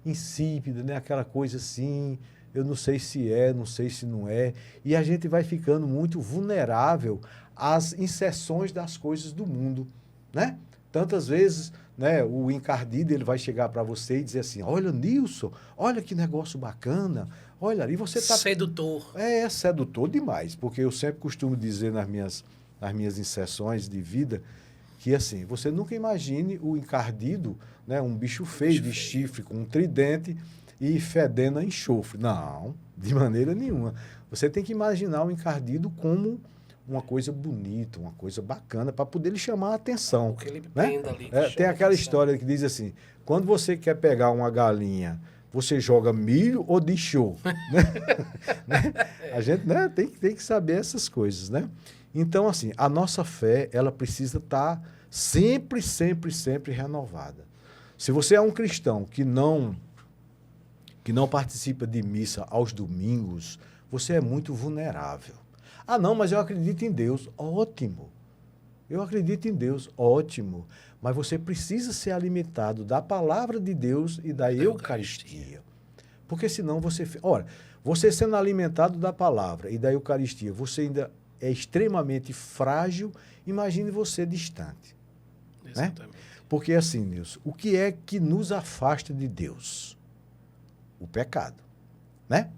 insípida, né? Aquela coisa assim, eu não sei se é, não sei se não é, e a gente vai ficando muito vulnerável às inserções das coisas do mundo, né? Tantas vezes, né, o encardido, ele vai chegar para você e dizer assim, olha, Nilson, olha que negócio bacana, olha ali, você está... Sedutor. É sedutor demais, porque eu sempre costumo dizer nas minhas inserções de vida que, assim, você nunca imagine o encardido, né, um bicho feio de chifre, com um tridente e fedendo a enxofre. Não, de maneira nenhuma. Você tem que imaginar o encardido como uma coisa bonita, uma coisa bacana, para poder lhe chamar a atenção. Porque ele né? prenda ali. Tem aquela história que diz assim, quando você quer pegar uma galinha, você joga milho ou dichô? Né? A gente, né, tem que saber essas coisas, né? Então, assim, a nossa fé, ela precisa estar sempre, sempre, sempre renovada. Se você é um cristão que não participa de missa aos domingos, você é muito vulnerável. Ah, não, mas eu acredito em Deus. Ótimo. Eu acredito em Deus. Ótimo. Mas você precisa ser alimentado da palavra de Deus e da Eucaristia. Porque senão você... Ora, você sendo alimentado da palavra e da Eucaristia, você ainda é extremamente frágil, imagine você distante. Exatamente. Né? Porque assim, Nilson, o que é que nos afasta de Deus? O pecado, né?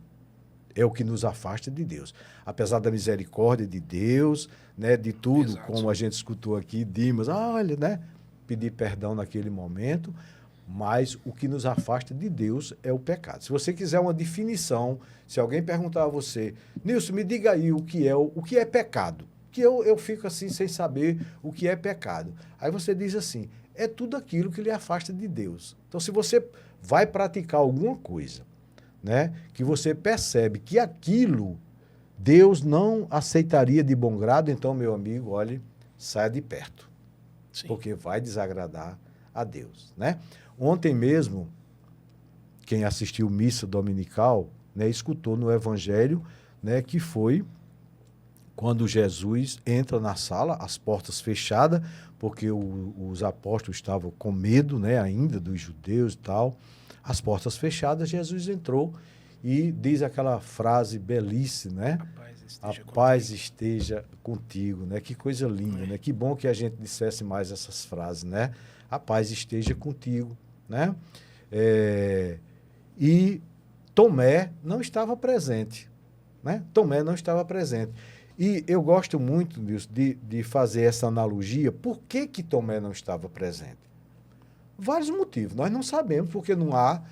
É o que nos afasta de Deus. Apesar da misericórdia de Deus, né, de tudo, exato, como a gente escutou aqui, Dimas, olha, né, pedir perdão naquele momento, mas o que nos afasta de Deus é o pecado. Se você quiser uma definição, se alguém perguntar a você, Nilson, me diga aí o que é pecado, que eu fico assim sem saber o que é pecado. Aí você diz assim, é tudo aquilo que lhe afasta de Deus. Então, se você vai praticar alguma coisa, né, que você percebe que aquilo Deus não aceitaria de bom grado, então, meu amigo, olhe, saia de perto. Sim. Porque vai desagradar a Deus, né? Ontem mesmo, quem assistiu missa dominical, né, escutou no Evangelho, né, que foi quando Jesus entra na sala, as portas fechadas, porque os apóstolos estavam com medo, né, ainda dos judeus e tal, as portas fechadas, Jesus entrou e diz aquela frase belíssima, né? A paz esteja contigo, né? Que coisa linda, né? Que bom que a gente dissesse mais essas frases, né? A paz esteja contigo, né? E Tomé não estava presente, né? Tomé não estava presente. E eu gosto muito disso, de fazer essa analogia. Por que que Tomé não estava presente? Vários motivos. Nós não sabemos, porque não há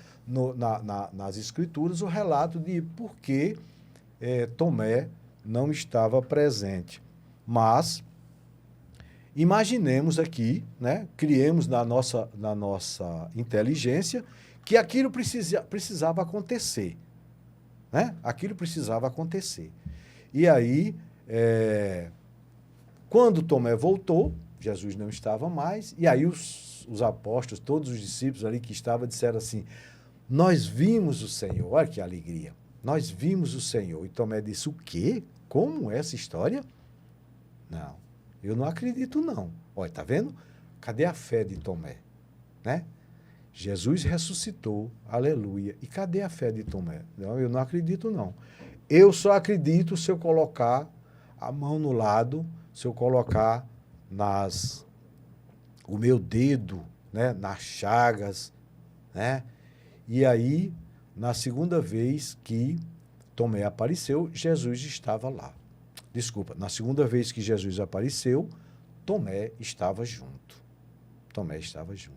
nas Escrituras o relato de por que Tomé não estava presente. Mas imaginemos aqui, né? Criemos na nossa inteligência que aquilo precisava acontecer, né? Aquilo precisava acontecer. E aí, quando Tomé voltou, Jesus não estava mais, e aí os apóstolos, todos os discípulos ali que estavam, disseram assim, nós vimos o Senhor. Olha que alegria. Nós vimos o Senhor. E Tomé disse, o quê? Como é essa história? Não, eu não acredito não. Olha, tá vendo? Cadê a fé de Tomé? Né? Jesus ressuscitou, aleluia. E cadê a fé de Tomé? Não, eu não acredito não. Eu só acredito se eu colocar a mão no lado, se eu colocar o meu dedo, né, nas chagas, né? E aí, na segunda vez que Tomé apareceu, Jesus estava lá. Desculpa, na segunda vez que Jesus apareceu, Tomé estava junto. Tomé estava junto.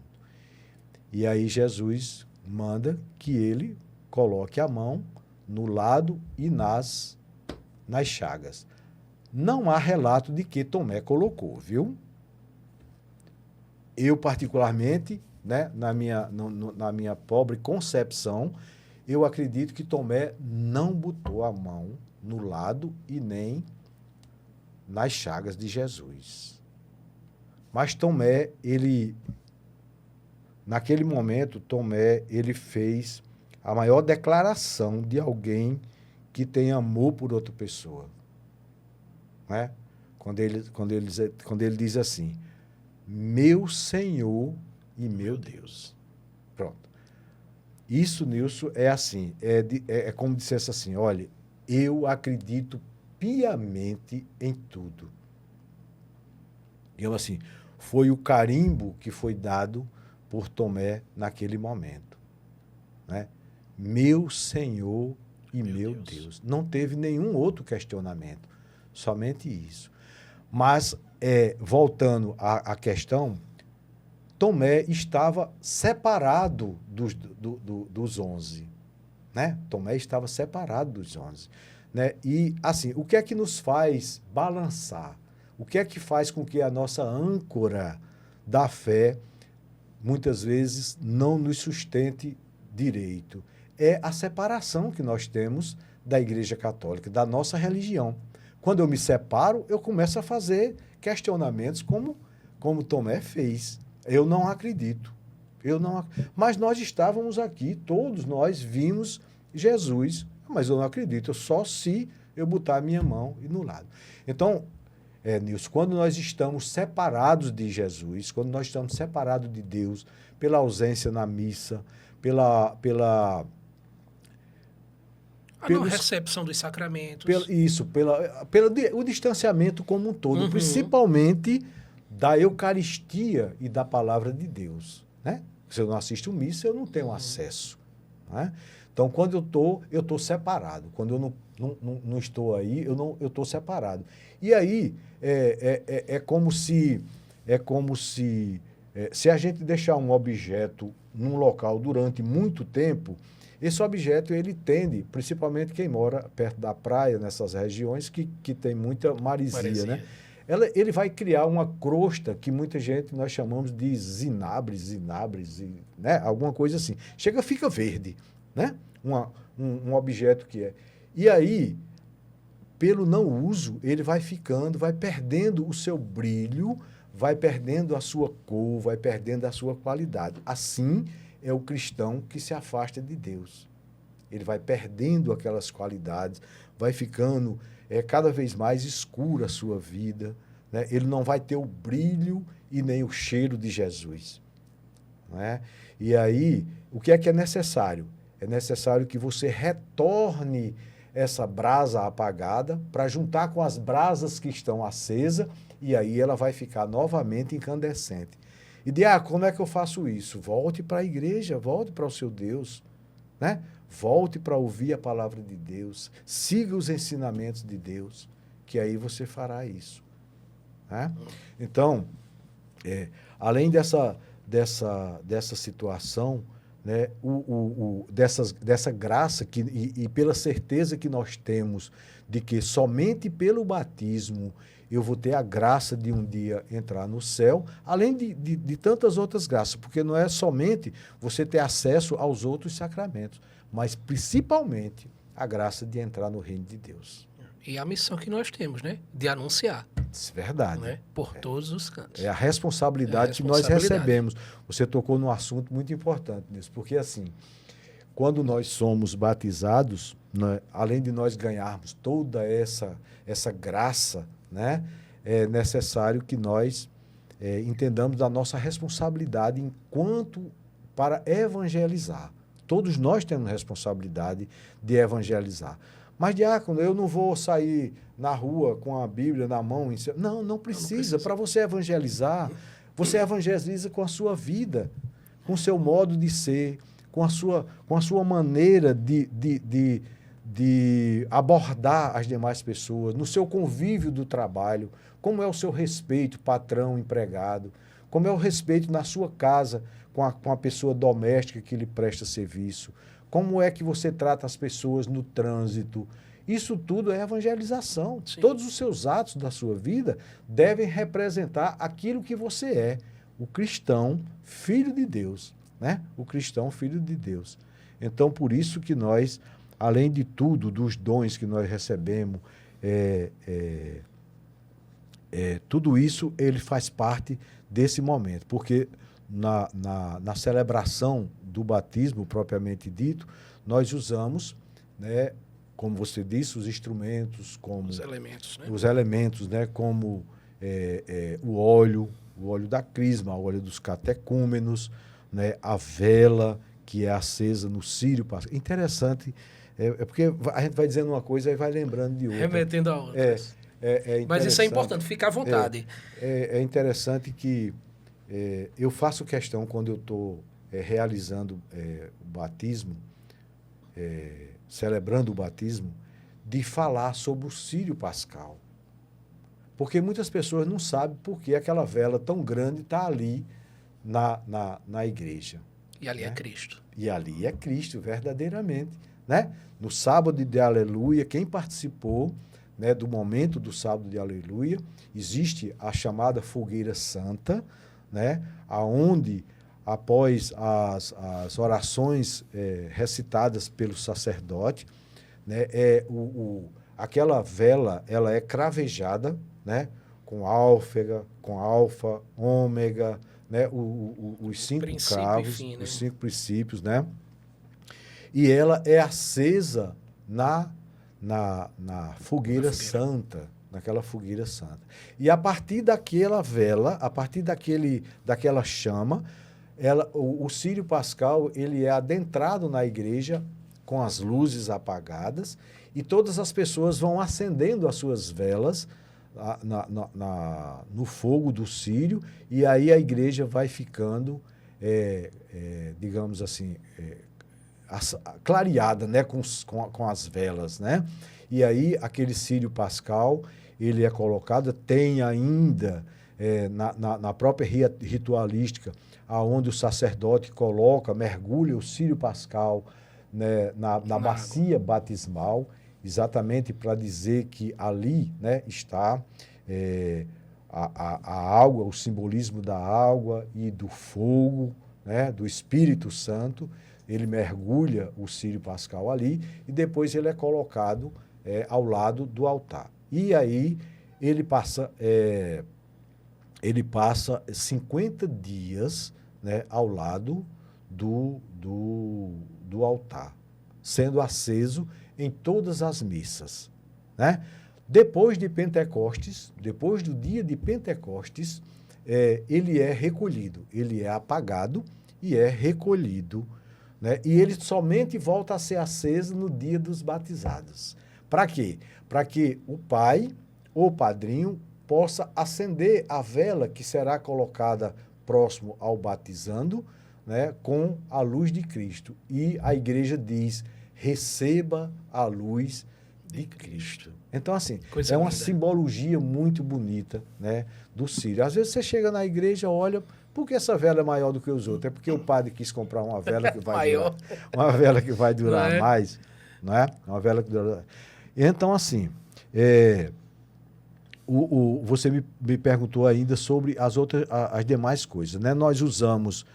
E aí Jesus manda que ele coloque a mão no lado e nas chagas. Não há relato de que Tomé colocou, viu? Eu, particularmente, né, na minha pobre concepção, eu acredito que Tomé não botou a mão no lado e nem nas chagas de Jesus. Mas Tomé, naquele momento, Tomé, ele fez a maior declaração de alguém que tem amor por outra pessoa. Né? Quando ele diz assim, meu Senhor e meu Deus. Pronto. Isso, Nilson, é assim, é como dissesse assim, olha, eu acredito piamente em tudo. Digamos assim, foi o carimbo que foi dado por Tomé naquele momento. Né? Meu Senhor e meu Deus. Não teve nenhum outro questionamento, somente isso. Mas, voltando à questão, Tomé estava separado dos 11. Né? Tomé estava separado dos 11. Né? E, assim, o que é que nos faz balançar? O que é que faz com que a nossa âncora da fé, muitas vezes, não nos sustente direito? É a separação que nós temos da Igreja Católica, da nossa religião. Quando eu me separo, eu começo a fazer questionamentos como Tomé fez. Eu não acredito. Mas nós estávamos aqui, todos nós vimos Jesus, mas eu não acredito, só se eu botar a minha mão e no lado. Então, Nilson, quando nós estamos separados de Jesus, quando nós estamos separados de Deus, pela ausência na missa, pela não recepção dos sacramentos. O distanciamento como um todo, principalmente da Eucaristia e da Palavra de Deus. Né? Se eu não assisto missa, eu não tenho acesso. Né? Então, quando eu estou separado. Quando eu não estou aí, eu estou separado. E aí, é como se a gente deixar um objeto num local durante muito tempo, esse objeto ele tende, principalmente quem mora perto da praia, nessas regiões que tem muita maresia, né? Ele vai criar uma crosta que muita gente nós chamamos de zinabre, né? Alguma coisa assim. Fica verde, né? Um objeto que é. E aí, pelo não uso, ele vai perdendo o seu brilho, vai perdendo a sua cor, vai perdendo a sua qualidade. Assim é o cristão que se afasta de Deus. Ele vai perdendo aquelas qualidades, vai ficando cada vez mais escura a sua vida, né? Ele não vai ter o brilho e nem o cheiro de Jesus, né? E aí, o que é necessário? É necessário que você retorne essa brasa apagada para juntar com as brasas que estão acesas, e aí ela vai ficar novamente incandescente. E diácono, como é que eu faço isso? Volte para a igreja, volte para o seu Deus, né? Volte para ouvir a palavra de Deus, siga os ensinamentos de Deus, que aí você fará isso, né? Então, além dessa situação, né, dessa graça e pela certeza que nós temos de que somente pelo batismo eu vou ter a graça de um dia entrar no céu, além de tantas outras graças, porque não é somente você ter acesso aos outros sacramentos, mas principalmente a graça de entrar no reino de Deus. E a missão que nós temos, né? De anunciar. Isso é verdade. Né? Por todos os cantos. É a responsabilidade que nós recebemos. Você tocou num assunto muito importante nisso, porque assim, quando nós somos batizados, né, além de nós ganharmos toda essa graça, né, é necessário que nós entendamos da nossa responsabilidade enquanto para evangelizar. Todos nós temos responsabilidade de evangelizar. Mas, diácono, eu não vou sair na rua com a Bíblia na mão. Não precisa. Para você evangeliza com a sua vida, com o seu modo de ser, com a sua maneira de abordar as demais pessoas, no seu convívio do trabalho, como é o seu respeito, patrão, empregado, como é o respeito na sua casa com a pessoa doméstica que lhe presta serviço, como é que você trata as pessoas no trânsito. Isso tudo é evangelização. Sim. Todos os seus atos da sua vida devem representar aquilo que você é, o cristão, filho de Deus, né? O cristão, filho de Deus. Então, por isso que nós, além de tudo, dos dons que nós recebemos, tudo isso, ele faz parte desse momento, porque na celebração do batismo, propriamente dito, nós usamos, né, como você disse, os instrumentos, como os elementos, né, como o óleo da crisma, o óleo dos catecúmenos, né, a vela que é acesa no círio pascal. Interessante, porque a gente vai dizendo uma coisa e vai lembrando de outra. Remetendo a outras. Mas isso é importante, fica à vontade. É interessante que eu faço questão, quando eu estou realizando o batismo, celebrando o batismo, de falar sobre o círio pascal. Porque muitas pessoas não sabem por que aquela vela tão grande está ali na igreja. E ali, né? É Cristo. E ali é Cristo, verdadeiramente, né? No sábado de Aleluia, quem participou, né, do momento do sábado de Aleluia, existe a chamada fogueira santa, né, aonde, após as orações recitadas pelo sacerdote, né, aquela vela ela é cravejada, né, com álfega, com alfa, ômega, né, os 5 cravos, fim, né? Os 5 princípios, né? E ela é acesa na fogueira santa, naquela fogueira santa. E a partir daquela vela, a partir daquela chama, o círio pascal ele é adentrado na igreja com as luzes apagadas e todas as pessoas vão acendendo as suas velas no fogo do círio, e aí a igreja vai ficando, digamos assim, clareada, né, com as velas, né? E aí aquele círio pascal ele é colocado, tem ainda na própria ritualística, aonde o sacerdote mergulha o círio pascal, né, na bacia batismal, exatamente para dizer que ali, né, está a água, o simbolismo da água e do fogo, né, do Espírito Santo. Ele mergulha o círio pascal ali e depois ele é colocado ao lado do altar. E aí ele passa 50 dias, né, ao lado do altar, sendo aceso em todas as missas, né? Depois de Pentecostes, depois do dia de Pentecostes, ele é recolhido, ele é apagado e é recolhido, né? E ele somente volta a ser aceso no dia dos batizados. Para quê? Para que o pai ou padrinho possa acender a vela que será colocada próximo ao batizando, né, com a luz de Cristo. E a igreja diz, receba a luz de Cristo. Então, assim, Coisa é uma linda. simbologia muito bonita, né, do Círio. Às vezes você chega na igreja, olha, por que essa vela é maior do que os outros? É porque o padre quis comprar uma vela que vai durar, uma vela que vai durar mais, não é? Uma vela que dura. Então, assim, você me perguntou ainda sobre as demais coisas, né? Nós usamos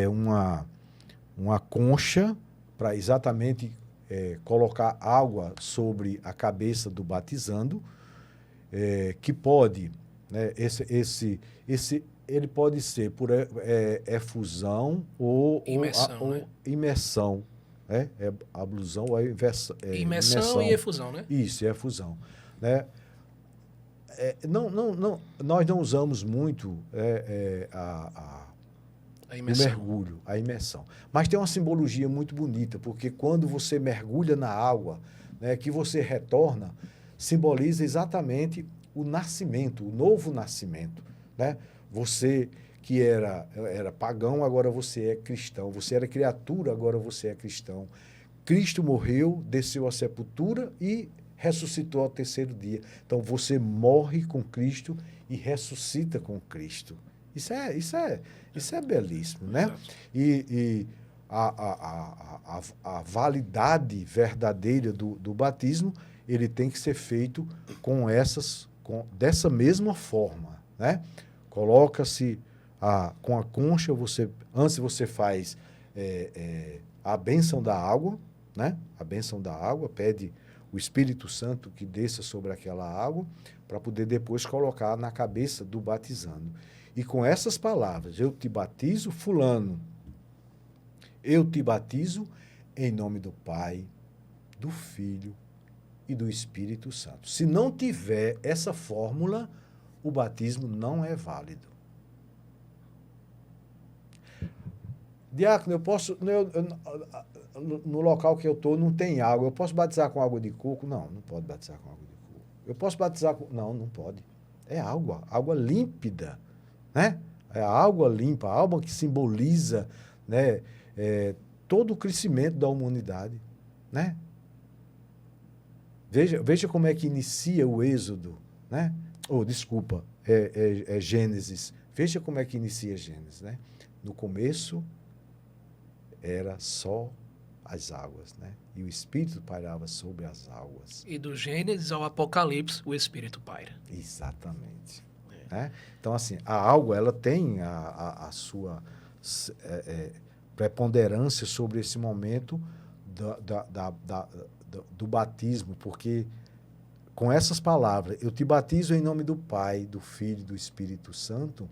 uma concha para exatamente colocar água sobre a cabeça do batizando, que pode, né, ele pode ser por efusão ou imersão, né? Ablusão ou imersão e efusão, né? Isso, é efusão, né? Nós não usamos muito o mergulho, a imersão. Mas tem uma simbologia muito bonita, porque quando você mergulha na água, né, que você retorna, simboliza exatamente o nascimento, o novo nascimento, né? Você que era pagão, agora você é cristão. Você era criatura, agora você é cristão. Cristo morreu, desceu à sepultura e ressuscitou ao terceiro dia. Então, você morre com Cristo e ressuscita com Cristo. Isso é belíssimo, né? E a validade verdadeira do batismo, ele tem que ser feito dessa mesma forma, né? Coloca-se com a concha, antes você faz a bênção da água, né? A bênção da água, pede o Espírito Santo que desça sobre aquela água, para poder depois colocar na cabeça do batizando. E com essas palavras, eu te batizo, fulano, eu te batizo em nome do Pai, do Filho e do Espírito Santo. Se não tiver essa fórmula, o batismo não é válido. Diácono, eu posso... no local que eu estou não tem água. Eu posso batizar com água de coco? Não, não pode batizar com água de coco. Eu posso batizar com... Não, não pode. É água límpida, né? É a água limpa, a água que simboliza, né, todo o crescimento da humanidade, né? Veja como é que inicia o Êxodo, né? Desculpa, Gênesis. Veja como é que inicia Gênesis, né? No começo era só as águas, né? E o Espírito pairava sobre as águas. E do Gênesis ao Apocalipse, o Espírito paira. Exatamente. Né? Então, assim, a água, ela tem a sua preponderância sobre esse momento do batismo, porque com essas palavras, eu te batizo em nome do Pai, do Filho e do Espírito Santo,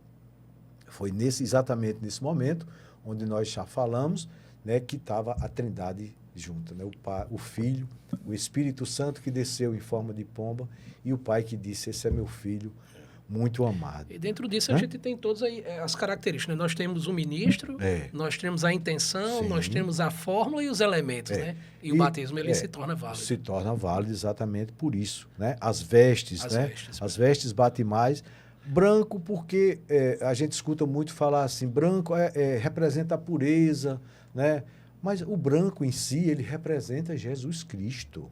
foi exatamente nesse momento, onde nós já falamos, né, que estava a Trindade junta, né? O Pai, o Filho, o Espírito Santo que desceu em forma de pomba e o Pai que disse, esse é meu filho muito amado. E dentro disso a gente tem todas as características, né? Nós temos o ministro, nós temos a intenção, sim, nós temos a fórmula e os elementos, né? E o batismo, ele se torna válido. Se torna válido exatamente por isso, né? As vestes, né? As vestes batimais. Branco, porque a gente escuta muito falar assim, branco representa a pureza, né? Mas o branco em si, ele representa Jesus Cristo.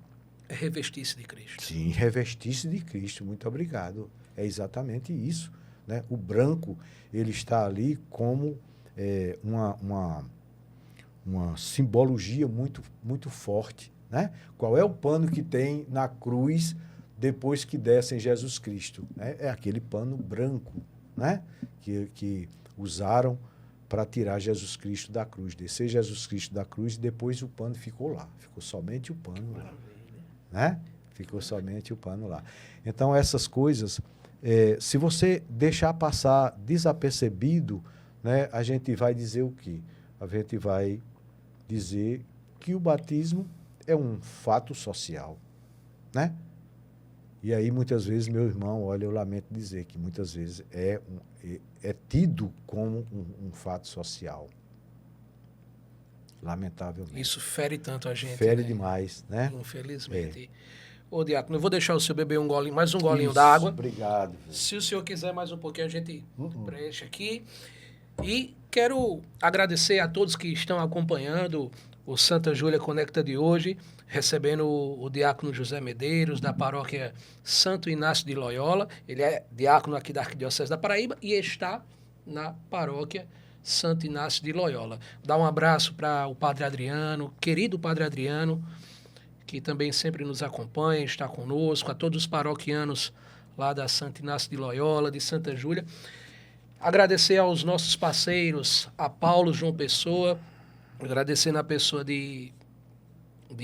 É revestir-se de Cristo. Sim, revestir-se de Cristo. Muito obrigado. É exatamente isso, né? O branco, ele está ali como uma simbologia muito, muito forte, né? Qual é o pano que tem na cruz depois que desce em Jesus Cristo? É aquele pano branco, né? Que usaram para tirar Jesus Cristo da cruz, descer Jesus Cristo da cruz, e depois o pano ficou lá. Ficou somente o pano lá, né? Ficou somente o pano lá. Então, essas coisas, se você deixar passar desapercebido, né, a gente vai dizer o quê? A gente vai dizer que o batismo é um fato social, né? E aí, muitas vezes, meu irmão, olha, eu lamento dizer que muitas vezes é tido como um fato social. Lamentavelmente. Isso fere tanto a gente, Fere né? demais, né? Infelizmente. Ô, Diácono, eu vou deixar o senhor beber um golinho, mais um golinho Isso, d'água. obrigado. Se o senhor quiser mais um pouquinho, a gente preenche aqui. E quero agradecer a todos que estão acompanhando o Santa Júlia Conecta de hoje, recebendo o diácono José Medeiros, da paróquia Santo Inácio de Loyola. Ele é diácono aqui da Arquidiocese da Paraíba e está na paróquia Santo Inácio de Loyola. Dá um abraço para o Padre Adriano, querido Padre Adriano, que também sempre nos acompanha, está conosco, a todos os paroquianos lá da Santo Inácio de Loyola, de Santa Júlia. Agradecer aos nossos parceiros, a Paulo João Pessoa, agradecer na pessoa de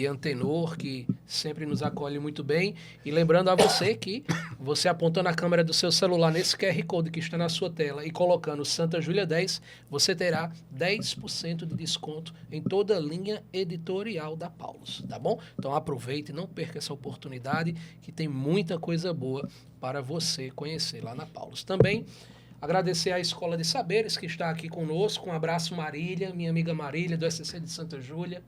Antenor, que sempre nos acolhe muito bem. E lembrando a você que você apontando a câmera do seu celular nesse QR Code que está na sua tela e colocando Santa Júlia 10, você terá 10% de desconto em toda a linha editorial da Paulus, tá bom? Então aproveite, não perca essa oportunidade, que tem muita coisa boa para você conhecer lá na Paulus. Também agradecer à Escola de Saberes, que está aqui conosco. Um abraço, Marília, minha amiga Marília, do SCC de Santa Júlia.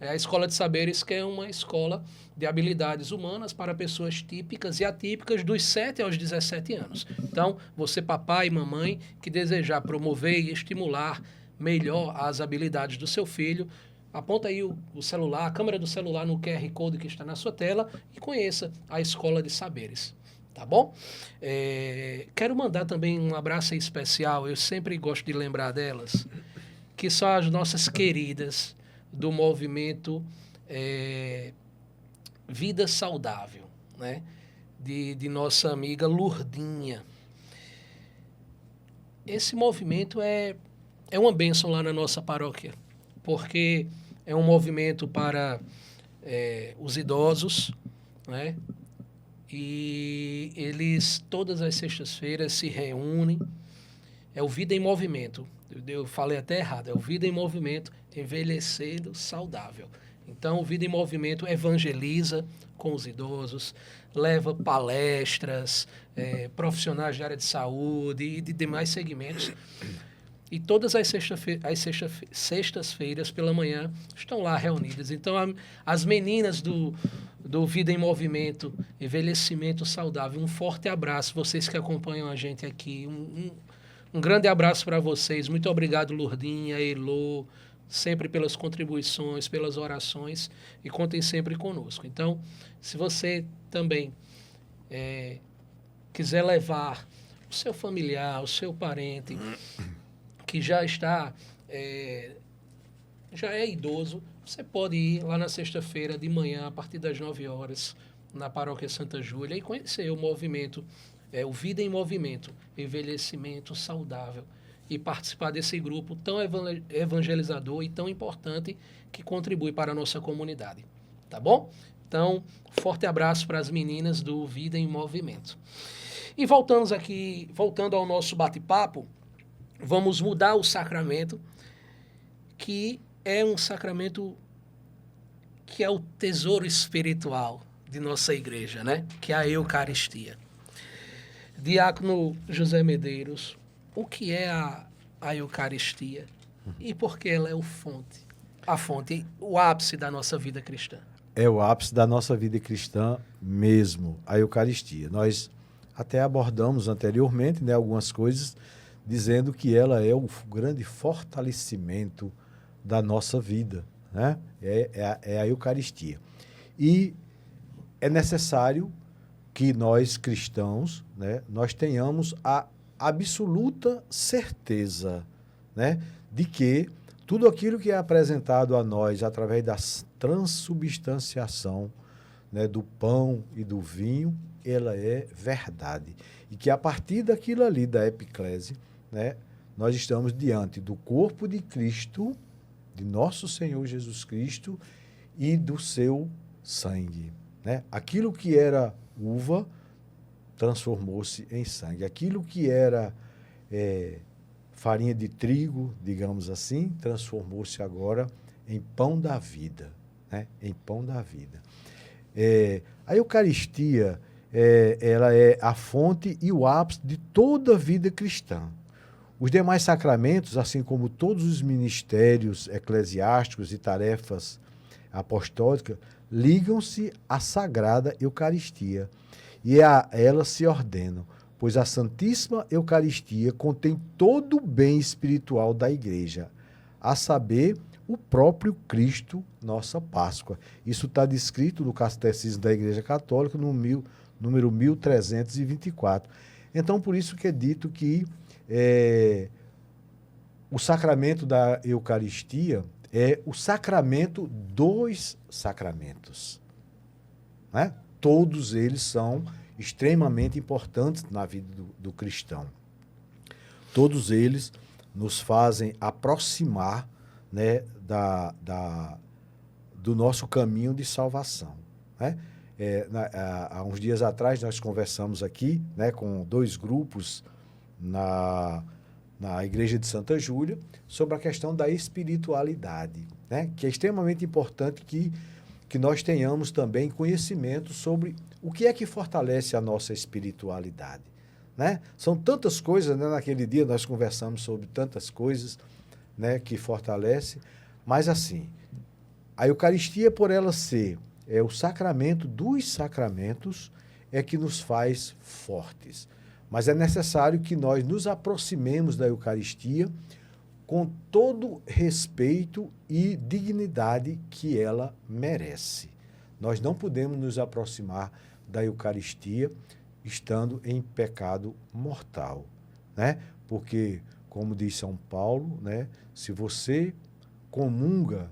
A Escola de Saberes, que é uma escola de habilidades humanas para pessoas típicas e atípicas dos 7 aos 17 anos. Então, você, papai e mamãe, que desejar promover e estimular melhor as habilidades do seu filho, aponta aí o celular, a câmera do celular no QR Code que está na sua tela e conheça a Escola de Saberes. Tá bom? Quero mandar também um abraço especial, eu sempre gosto de lembrar delas, que são as nossas queridas do movimento Vida Saudável, né? De nossa amiga Lurdinha. Esse movimento é uma bênção lá na nossa paróquia, porque é um movimento para os idosos, né? E eles, todas as sextas-feiras, se reúnem. É o Vida em Movimento. Eu falei até errado. É o Vida em Movimento, envelhecendo saudável. Então, o Vida em Movimento evangeliza com os idosos, leva palestras, profissionais de área de saúde e de demais segmentos. E todas as sextas-feiras pela manhã estão lá reunidas. Então, as meninas do Vida em Movimento, Envelhecimento Saudável, um forte abraço. Vocês que acompanham a gente aqui, um grande abraço para vocês. Muito obrigado, Lurdinha, Elô, sempre pelas contribuições, pelas orações, e contem sempre conosco. Então, se você também quiser levar o seu familiar, o seu parente, que já está, já é idoso, você pode ir lá na sexta-feira de manhã, a partir das 9 horas, na Paróquia Santa Júlia, e conhecer o movimento, o Vida em Movimento, Envelhecimento Saudável, e participar desse grupo tão evangelizador e tão importante que contribui para a nossa comunidade. Tá bom? Então, forte abraço para as meninas do Vida em Movimento. E voltando ao nosso bate-papo, vamos mudar o sacramento, que é um sacramento que é o tesouro espiritual de nossa igreja, né? Que é a Eucaristia. Diácono José Medeiros, o que é a Eucaristia e por que ela é a fonte, o ápice da nossa vida cristã? É o ápice da nossa vida cristã mesmo, a Eucaristia. Nós até abordamos anteriormente, né, algumas coisas, dizendo que ela é o grande fortalecimento da nossa vida, né? É a Eucaristia. E é necessário que nós cristãos, né, nós tenhamos a absoluta certeza, né, de que tudo aquilo que é apresentado a nós através da transubstanciação, né, do pão e do vinho, ela é verdade. E que a partir daquilo ali, da epiclese, né, nós estamos diante do corpo de Cristo, de nosso Senhor Jesus Cristo e do seu sangue, né? Aquilo que era uva transformou-se em sangue. Aquilo que era farinha de trigo, digamos assim, transformou-se agora em pão da vida, né? Em pão da vida. A Eucaristia, ela é a fonte e o ápice de toda a vida cristã. Os demais sacramentos, assim como todos os ministérios eclesiásticos e tarefas apostólicas, ligam-se à Sagrada Eucaristia e a ela se ordenam, pois a Santíssima Eucaristia contém todo o bem espiritual da Igreja, a saber, o próprio Cristo, nossa Páscoa. Isso está descrito no Catecismo da Igreja Católica, no número 1324. Então, por isso que é dito que o sacramento da Eucaristia é o sacramento dos sacramentos, né? Todos eles são extremamente importantes na vida do cristão. Todos eles nos fazem aproximar, né, do nosso caminho de salvação, né? Há uns dias atrás nós conversamos aqui, né, com 2 grupos na Igreja de Santa Júlia sobre a questão da espiritualidade, né, que é extremamente importante que nós tenhamos também conhecimento sobre o que é que fortalece a nossa espiritualidade, né? São tantas coisas, né? Naquele dia nós conversamos sobre tantas coisas, né, que fortalece, mas assim, a Eucaristia, por ela ser o sacramento dos sacramentos, é que nos faz fortes. Mas é necessário que nós nos aproximemos da Eucaristia com todo respeito e dignidade que ela merece. Nós não podemos nos aproximar da Eucaristia estando em pecado mortal, né? Porque, como diz São Paulo, né, se você comunga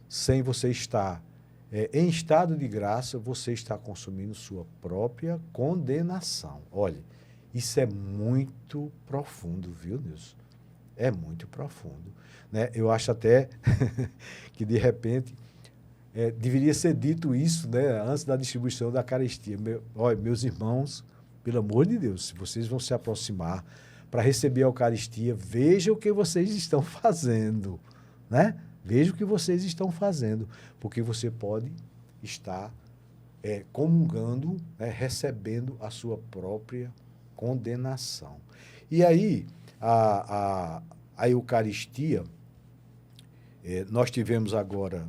sem você estar em estado de graça, você está consumindo sua própria condenação. Olha, isso é muito profundo, viu, Nilson? É muito profundo, né? Eu acho até que, de repente, deveria ser dito isso, né, antes da distribuição da Eucaristia. Olha, meus irmãos, pelo amor de Deus, se vocês vão se aproximar para receber a Eucaristia, vejam o que vocês estão fazendo, né? Veja o que vocês estão fazendo, porque você pode estar comungando, né, recebendo a sua própria condenação. E aí, a Eucaristia, nós tivemos agora,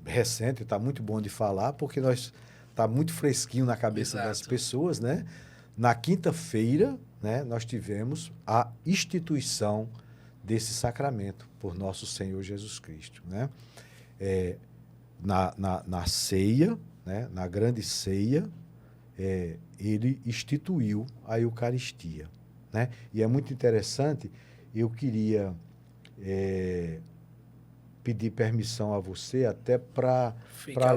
recente, está muito bom de falar, porque está muito fresquinho na cabeça das pessoas, né? Na quinta-feira, né, nós tivemos a instituição desse sacramento por nosso Senhor Jesus Cristo, né? Na ceia, né, na grande ceia, ele instituiu a Eucaristia, né? E é muito interessante, eu queria pedir permissão a você até para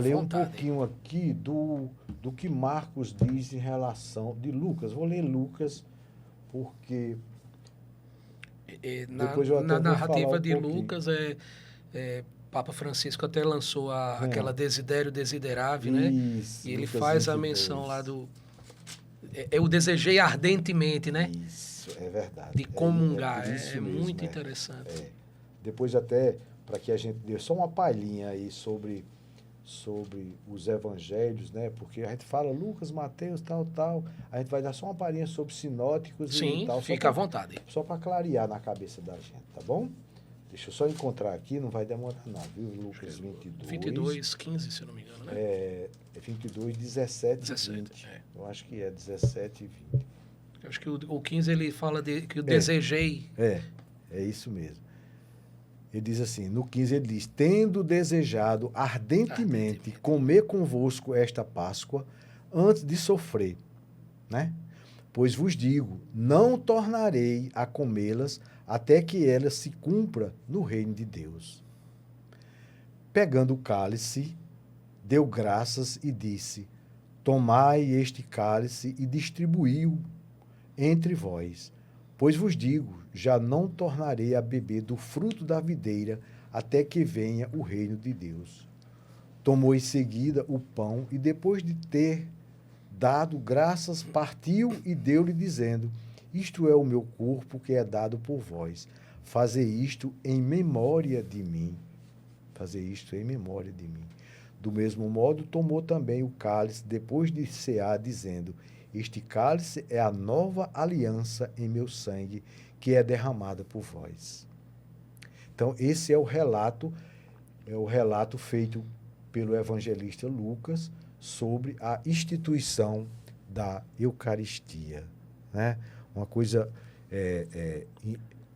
ler um pouquinho aqui do que Marcos diz em relação de Lucas. Vou ler Lucas, porque depois eu até na narrativa um de Lucas, Papa Francisco até lançou aquela Desidério Desiderave, né? Isso, e ele Lucas faz 22. A menção lá do... Eu desejei ardentemente, né? Isso, é verdade. De comungar, mesmo, muito interessante. Depois até, para que a gente dê só uma palhinha aí sobre os evangelhos, né? Porque a gente fala Lucas, Mateus, tal. A gente vai dar só uma palhinha sobre sinóticos e tal. Sim, fica à vontade. Só para clarear na cabeça da gente, tá bom? Deixa eu só encontrar aqui, não vai demorar não, viu? Lucas 22. 22, 15, se eu não me engano, né? 22, 17 e 20. Eu acho que é 17 e 20. Eu acho que o 15 ele fala que eu desejei. É isso mesmo. Ele diz assim, no 15 ele diz, tendo desejado ardentemente comer convosco esta Páscoa antes de sofrer, né? Pois vos digo, não tornarei a comê-las até que ela se cumpra no reino de Deus. Pegando o cálice, deu graças e disse, tomai este cálice e distribuiu entre vós. Pois vos digo, já não tornarei a beber do fruto da videira até que venha o reino de Deus. Tomou em seguida o pão e, depois de ter dado graças, partiu e deu-lhe, dizendo, isto é o meu corpo que é dado por vós. Fazei isto em memória de mim. Fazei isto em memória de mim. Do mesmo modo, tomou também o cálice, depois de cear, dizendo, Este cálice é a nova aliança em meu sangue, que é derramada por vós. Então, esse é o relato feito pelo evangelista Lucas sobre a instituição da Eucaristia, né? Uma coisa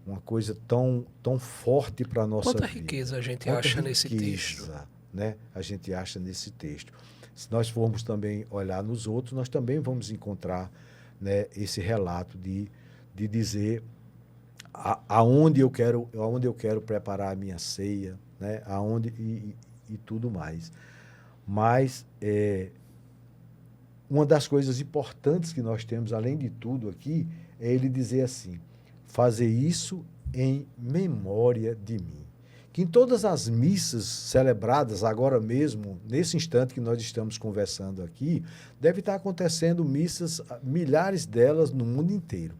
uma coisa tão forte para a nossa Quanta vida. riqueza a gente Quanta acha nesse riqueza, texto. né? A gente acha nesse texto. Se nós formos também olhar nos outros, nós também vamos encontrar, né, esse relato de dizer aonde eu quero preparar a minha ceia, né? Aonde e tudo mais. Mas uma das coisas importantes que nós temos, além de tudo aqui, é ele dizer assim: fazer isso em memória de mim. Que em todas as missas celebradas agora mesmo, nesse instante que nós estamos conversando aqui, deve estar acontecendo missas, milhares delas no mundo inteiro.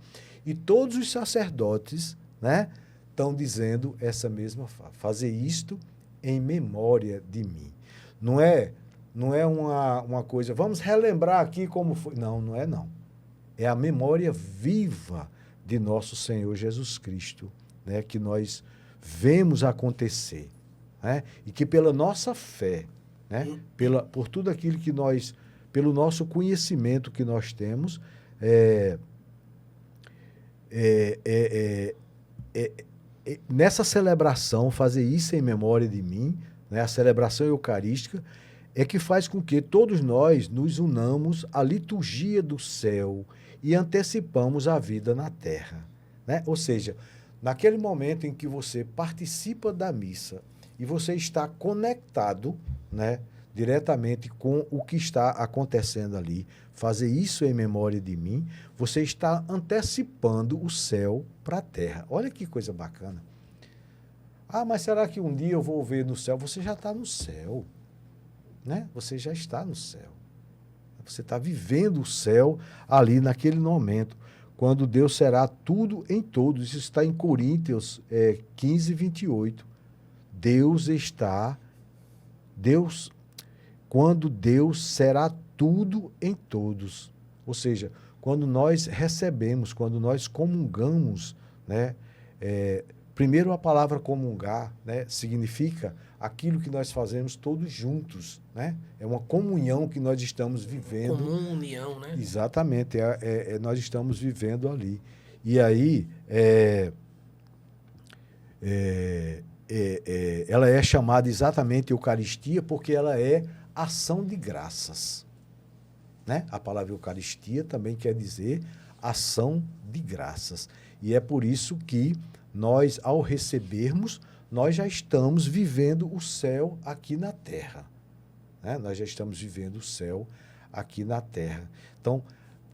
E todos os sacerdotes, né, estão dizendo essa mesma fala: fazer isto em memória de mim. Não é uma coisa, vamos relembrar aqui como foi. Não é não. É a memória viva de nosso Senhor Jesus Cristo, né, que nós vemos acontecer, né, e que pela nossa fé, né, por tudo aquilo que nós, pelo nosso conhecimento que nós temos, nessa celebração, fazer isso em memória de mim, né, a celebração eucarística, é que faz com que todos nós nos unamos à liturgia do céu e antecipamos a vida na terra, né? Ou seja, naquele momento em que você participa da missa e você está conectado, né, diretamente com o que está acontecendo ali, fazer isso em memória de mim, você está antecipando o céu para a terra. Olha que coisa bacana. Ah, mas será que um dia eu vou ver no céu? Você já está no céu, né? Você já está no céu. Você está vivendo o céu ali naquele momento, quando Deus será tudo em todos. Isso está em Coríntios 15, 28. Quando Deus será tudo em todos. Ou seja, quando nós recebemos, quando nós comungamos, né? Primeiro, a palavra comungar, né, significa aquilo que nós fazemos todos juntos, né? É uma comunhão que nós estamos vivendo. Comunhão, né? Exatamente, nós estamos vivendo ali. E aí, ela é chamada exatamente Eucaristia porque ela é ação de graças, né? A palavra Eucaristia também quer dizer ação de graças. E é por isso que nós, ao recebermos, nós já estamos vivendo o céu aqui na terra, né? Nós já estamos vivendo o céu aqui na terra. Então,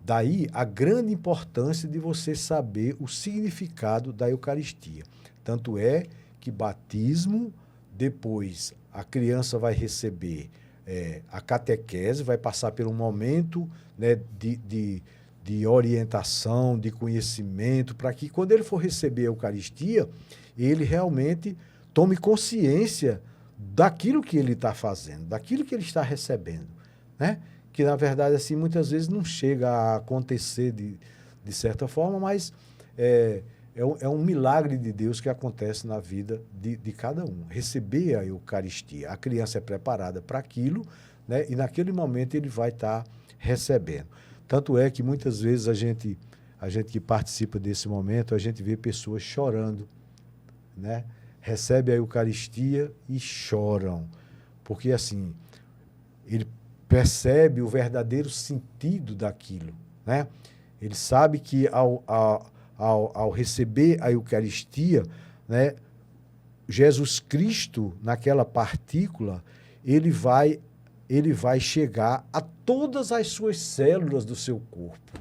daí a grande importância de você saber o significado da Eucaristia. Tanto é que batismo, depois a criança vai receber a catequese, vai passar por um momento, né, de orientação, de conhecimento, para que quando ele for receber a Eucaristia, ele realmente tome consciência daquilo que ele está fazendo, daquilo que ele está recebendo, né? Que, na verdade, assim, muitas vezes não chega a acontecer de certa forma, mas é um milagre de Deus que acontece na vida de cada um. Receber a Eucaristia. A criança é preparada para aquilo, né? E naquele momento ele vai estar recebendo. Tanto é que muitas vezes a gente que participa desse momento, a gente vê pessoas chorando, né? Recebe a Eucaristia e choram, porque assim, ele percebe o verdadeiro sentido daquilo, né? Ele sabe que ao receber a Eucaristia, né, Jesus Cristo, naquela partícula, ele vai chegar a todas as suas células do seu corpo.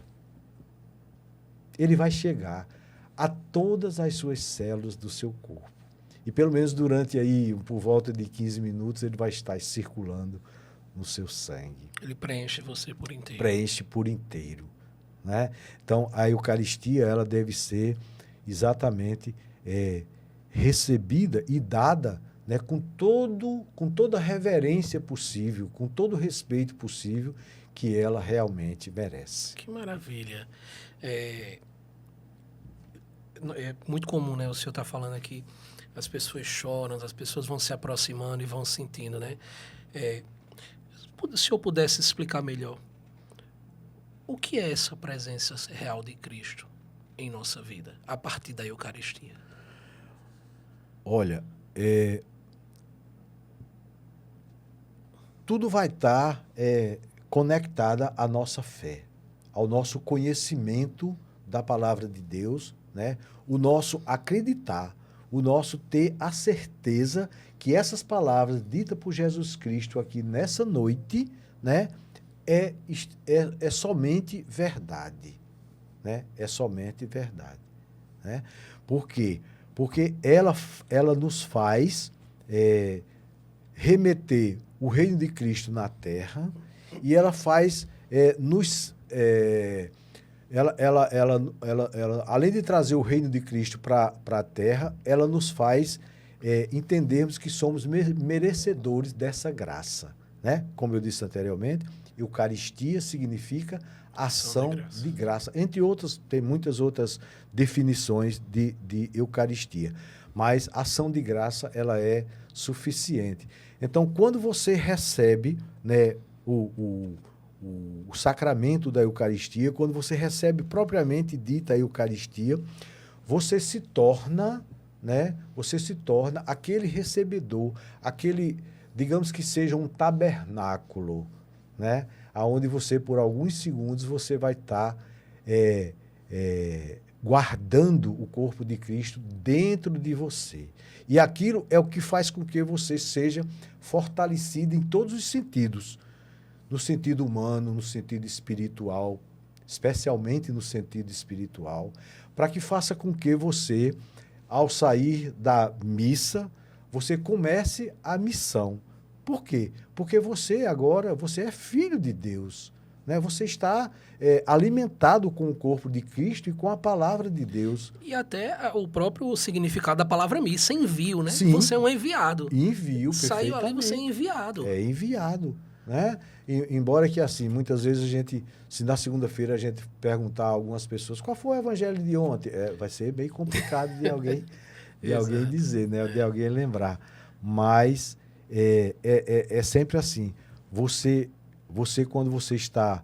Ele vai chegar a todas as suas células do seu corpo. E pelo menos durante aí, por volta de 15 minutos, ele vai estar circulando no seu sangue. Ele preenche você por inteiro. Preenche por inteiro, né? Então, a Eucaristia, ela deve ser exatamente recebida e dada, né, com toda a reverência possível, com todo o respeito possível que ela realmente merece. Que maravilha. É muito comum, né? O senhor está falando aqui, as pessoas choram, as pessoas vão se aproximando e vão sentindo, né? Se o senhor pudesse explicar melhor, o que é essa presença real de Cristo em nossa vida, a partir da Eucaristia? Olha, tudo vai estar conectada à nossa fé, ao nosso conhecimento da palavra de Deus, né? O nosso acreditar, o nosso ter a certeza que essas palavras ditas por Jesus Cristo aqui nessa noite, né, é somente verdade, né? É somente verdade, né? Por quê? Porque ela nos faz remeter o reino de Cristo na terra e ela faz ela, além de trazer o reino de Cristo para a terra, ela nos faz entendermos que somos merecedores dessa graça, né? Como eu disse anteriormente, Eucaristia significa ação de graça. Entre outras, tem muitas outras definições de Eucaristia, mas ação de graça ela é suficiente. Então, quando você recebe, né, o sacramento da Eucaristia, quando você recebe propriamente dita a Eucaristia, você se torna, né, você se torna aquele recebedor, aquele, digamos que seja um tabernáculo, né, aonde você, por alguns segundos, você vai estar guardando o corpo de Cristo dentro de você. E aquilo é o que faz com que você seja fortalecido em todos os sentidos. No sentido humano, no sentido espiritual, especialmente no sentido espiritual, para que faça com que você, ao sair da missa, você comece a missão. Por quê? Porque você agora, você é filho de Deus, né? Você está alimentado com o corpo de Cristo e com a palavra de Deus. E até o próprio significado da palavra missa, envio, né? Sim. Você é um enviado. Envio, perfeitamente. Saiu ali, você é enviado. É enviado, né? Embora que, assim, muitas vezes a gente, se na segunda-feira a gente perguntar a algumas pessoas qual foi o evangelho de ontem, vai ser bem complicado de alguém, alguém dizer, né? De alguém lembrar. Mas é sempre assim. Você, quando você está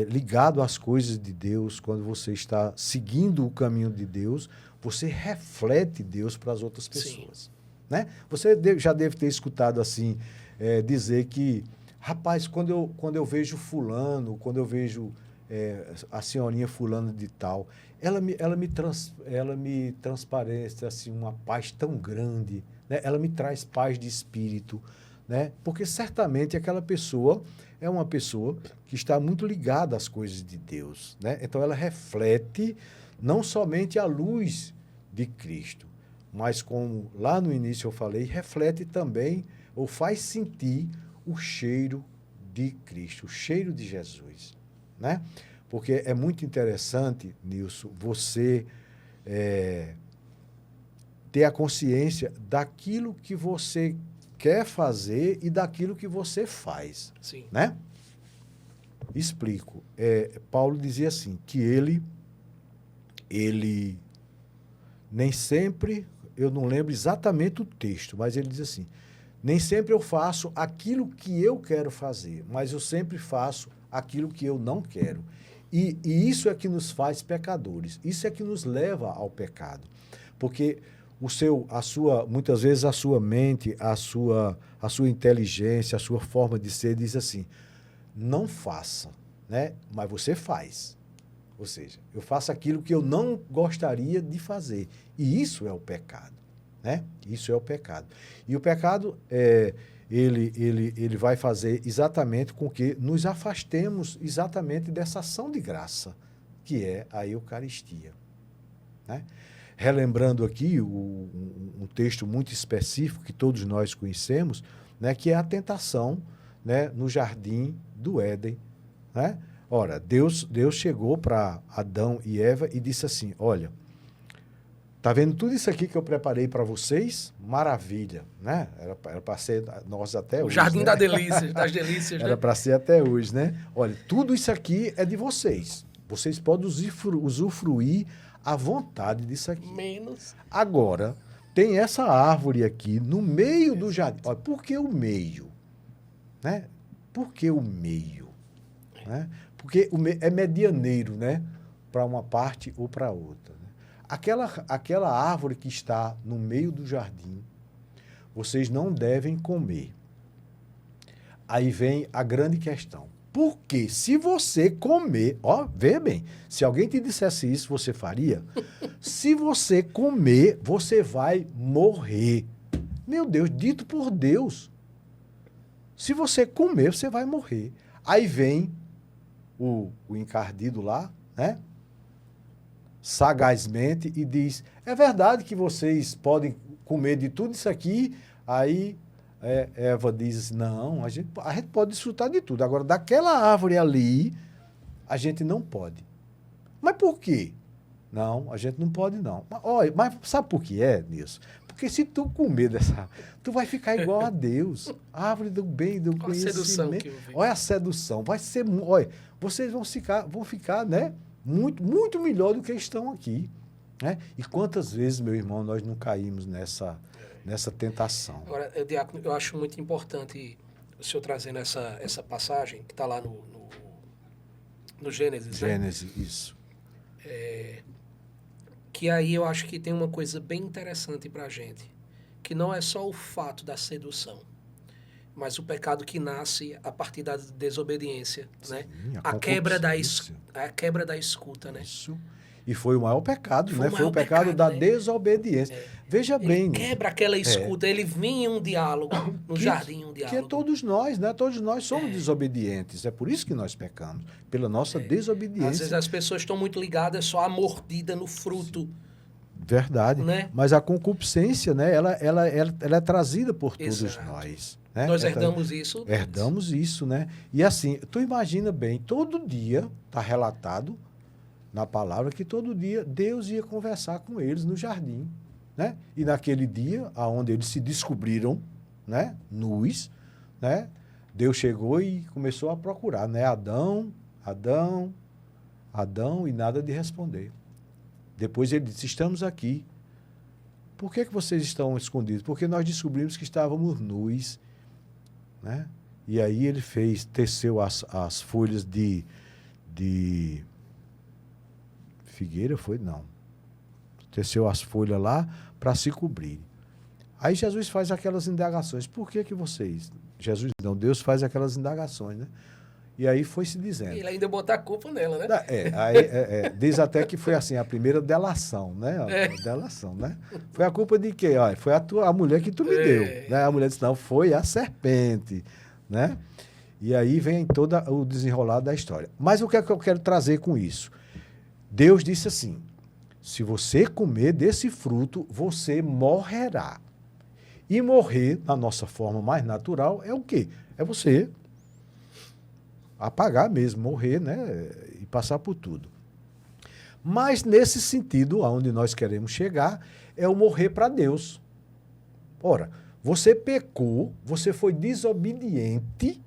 ligado às coisas de Deus, quando você está seguindo o caminho de Deus, você reflete Deus para as outras pessoas. Né? Você já deve ter escutado assim, dizer que, rapaz, quando eu vejo fulano, quando eu vejo a senhorinha fulano de tal, ela me transparece assim, uma paz tão grande, né? Ela me traz paz de espírito, né? Porque certamente aquela pessoa é uma pessoa que está muito ligada às coisas de Deus, né? Então ela reflete não somente a luz de Cristo, mas como lá no início eu falei, reflete também ou faz sentir o cheiro de Cristo, o cheiro de Jesus, né? Porque é muito interessante, Nilson, você ter a consciência daquilo que você quer fazer e daquilo que você faz. Sim. Né? Explico. Paulo dizia assim, que ele nem sempre, eu não lembro exatamente o texto, mas ele diz assim, nem sempre eu faço aquilo que eu quero fazer, mas eu sempre faço aquilo que eu não quero. E isso é que nos faz pecadores, isso é que nos leva ao pecado. Porque muitas vezes a sua mente, a sua inteligência, a sua forma de ser diz assim, não faça, né? Mas você faz. Ou seja, eu faço aquilo que eu não gostaria de fazer. E isso é o pecado, né? Isso é o pecado. E o pecado, ele vai fazer exatamente com que nos afastemos exatamente dessa ação de graça, que é a Eucaristia, né? Relembrando aqui um texto muito específico que todos nós conhecemos, né, que é a tentação, né, no jardim do Éden, né? Ora, Deus chegou para Adão e Eva e disse assim, olha, Tá vendo tudo isso aqui que eu preparei para vocês? Maravilha, né? Era para ser nós até O hoje. Jardim né? das Delícias, Era né? para ser até hoje, né? Olha, tudo isso aqui é de vocês. Vocês podem usufruir à vontade disso aqui. Menos. Agora, tem essa árvore aqui no meio do jardim. Olha, por que o meio? Né? Por que o meio? Né? Porque é medianeiro, né? Para uma parte ou para outra. Né? Aquela árvore que está no meio do jardim, vocês não devem comer. Aí vem a grande questão. Porque se você comer, ó, vê bem, se alguém te dissesse isso, você faria? Se você comer, você vai morrer. Meu Deus, dito por Deus. Se você comer, você vai morrer. Aí vem o encardido lá, né? Sagazmente e diz, é verdade que vocês podem comer de tudo isso aqui? Aí Eva diz, não, a gente pode desfrutar de tudo. Agora, daquela árvore ali, a gente não pode. Mas por quê? Não, a gente não pode, não. Mas sabe por que é, Nilson? Porque se tu comer dessa, tu vai ficar igual a Deus. A árvore do bem, do conhecimento. Sedução que eu vi. Olha a sedução. Vai ser, olha, vocês vão ficar, né, muito, muito melhor do que estão aqui. Né? E quantas vezes, meu irmão, nós não caímos nessa tentação. Agora, Diácono, eu acho muito importante o senhor trazendo essa passagem que está lá no Gênesis. Gênesis, né? Isso. Que aí eu acho que tem uma coisa bem interessante para a gente, que não é só o fato da sedução, mas o pecado que nasce a partir da desobediência, né? A quebra da escuta, né? Isso. E foi o maior pecado, né? Foi o pecado da né? desobediência. Veja bem. Ele quebra aquela escuta, ele vinha um diálogo, no jardim um diálogo. Que é todos nós, né? Todos nós somos desobedientes. É por isso que nós pecamos, pela nossa desobediência. Às vezes as pessoas estão muito ligadas só à mordida no fruto. Verdade. Né? Mas a concupiscência, né? Ela é trazida por todos Exato. Nós. Né? Nós herdamos isso. Herdamos isso, né? E assim, tu imagina bem, todo dia está relatado na palavra que todo dia Deus ia conversar com eles no jardim, né? E naquele dia, aonde eles se descobriram, né, nus, né? Deus chegou e começou a procurar, né? Adão, e nada de responder. Depois ele disse, estamos aqui. Por que vocês estão escondidos? Porque nós descobrimos que estávamos nus, né? E aí ele teceu as folhas de figueira, foi? Não. Teceu as folhas lá para se cobrir. Aí Jesus faz aquelas indagações. Por que vocês... Jesus não, Deus faz aquelas indagações, né? E aí foi se dizendo. E ele ainda botou a culpa nela, né? Diz até que foi assim, a primeira delação, né? Delação, né? Foi a culpa de quê? Olha, foi a mulher que tu me deu. Né? A mulher disse, não, foi a serpente, né? E aí vem todo o desenrolar da história. Mas o que é que eu quero trazer com isso? Deus disse assim, se você comer desse fruto, você morrerá. E morrer, na nossa forma mais natural, é o quê? É você apagar mesmo, morrer, né? E passar por tudo. Mas nesse sentido, aonde nós queremos chegar, é o morrer para Deus. Ora, você pecou, você foi desobediente,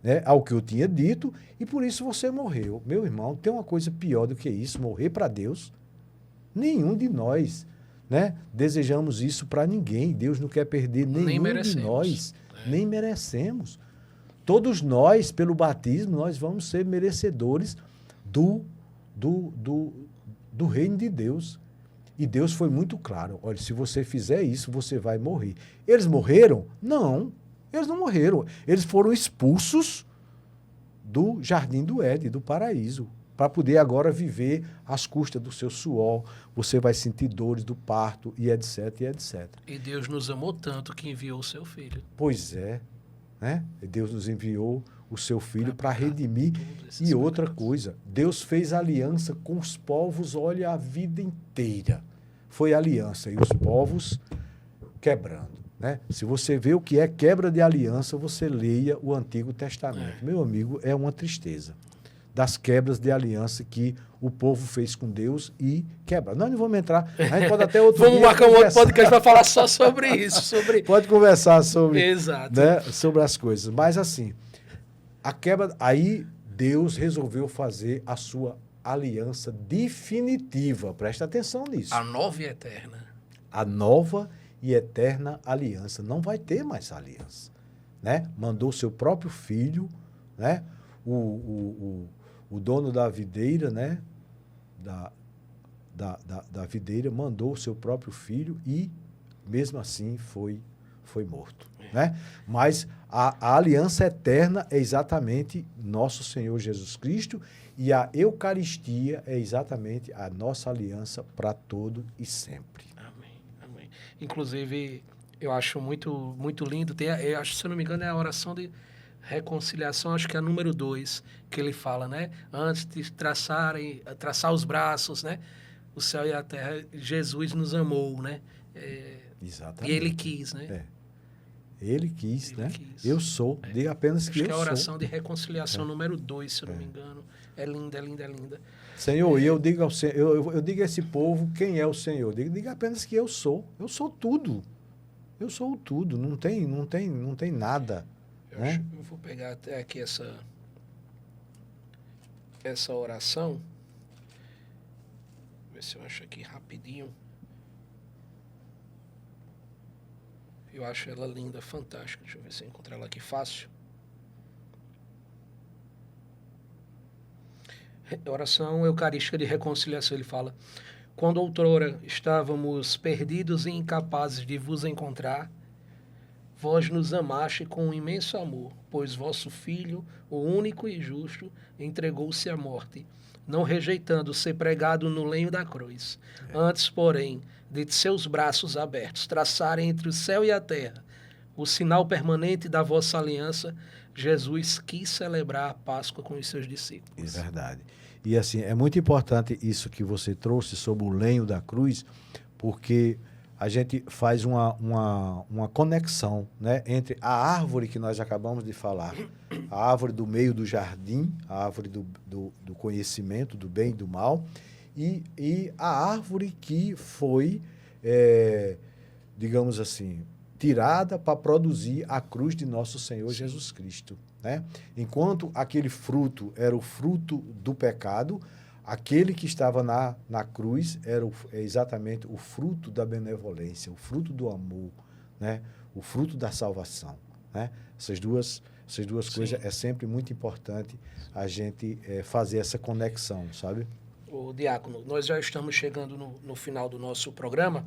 né, ao que eu tinha dito, e por isso você morreu. Meu irmão, tem uma coisa pior do que isso, morrer para Deus? Nenhum de nós, né, desejamos isso para ninguém. Deus não quer perder nenhum de nós. Nem merecemos. Todos nós, pelo batismo, nós vamos ser merecedores do reino de Deus. E Deus foi muito claro. Olha, se você fizer isso, você vai morrer. Eles morreram? Não. Eles não morreram. Eles foram expulsos do jardim do Éden, do paraíso, para poder agora viver às custas do seu suor. Você vai sentir dores do parto e etc, e etc. E Deus nos amou tanto que enviou o seu filho. Pois é. Né? Deus nos enviou o seu filho para redimir. E outra coisa, Deus fez aliança com os povos, olha, a vida inteira. Foi aliança. E os povos quebrando. Né? Se você vê o que é quebra de aliança, você leia o Antigo Testamento. Meu amigo, é uma tristeza. das quebras de aliança que o povo fez com Deus e quebra. Nós não vamos entrar, a gente pode até outro Vamos dia marcar um outro podcast para falar só sobre isso. Pode conversar sobre, Exato. né, sobre as coisas. Mas assim, a quebra, aí Deus resolveu fazer a sua aliança definitiva. Presta atenção nisso. A nova e eterna. A nova e eterna aliança. Não vai ter mais aliança, né? Mandou seu próprio filho, né? O dono da videira, né? Da videira, mandou o seu próprio filho e, mesmo assim, foi morto, né? Mas a aliança eterna é exatamente nosso Senhor Jesus Cristo e a Eucaristia é exatamente a nossa aliança para todo e sempre. Amém, amém. Inclusive, eu acho muito, muito lindo, eu acho, se eu não me engano, é a oração de reconciliação, acho que é a número 2, que ele fala, né? Antes de traçar os braços, né? O céu e a terra, Jesus nos amou, né? Exatamente. E ele quis, né? Ele quis, ele né? Quis. Eu sou, diga apenas que eu sou. Acho que é a oração de reconciliação número 2, se eu não me engano. É linda, é linda, é linda. Senhor, e eu digo ao Senhor, eu digo a esse povo quem é o Senhor. Diga apenas que eu sou. Eu sou tudo. Eu sou o tudo. Não tem nada. Eu vou pegar até aqui essa oração. Ver se eu acho aqui rapidinho. Eu acho ela linda, fantástica. Deixa eu ver se eu encontro ela aqui fácil. Oração eucarística de reconciliação, ele fala: quando outrora estávamos perdidos e incapazes de vos encontrar, vós nos amaste com um imenso amor, pois vosso Filho, o único e justo, entregou-se à morte, não rejeitando ser pregado no lenho da cruz. Antes, porém, de seus braços abertos traçarem entre o céu e a terra o sinal permanente da vossa aliança, Jesus quis celebrar a Páscoa com os seus discípulos. É verdade. E assim, é muito importante isso que você trouxe sobre o lenho da cruz, porque a gente faz uma conexão, né, entre a árvore que nós acabamos de falar, a árvore do meio do jardim, a árvore do conhecimento, do bem e do mal, e a árvore que foi, digamos assim, tirada para produzir a cruz de nosso Senhor Jesus Cristo, né? Enquanto aquele fruto era o fruto do pecado, aquele que estava na cruz era exatamente o fruto da benevolência, o fruto do amor, né? O fruto da salvação, né? Essas duas coisas é sempre muito importante a gente fazer essa conexão, sabe? O Diácono, nós já estamos chegando no final do nosso programa,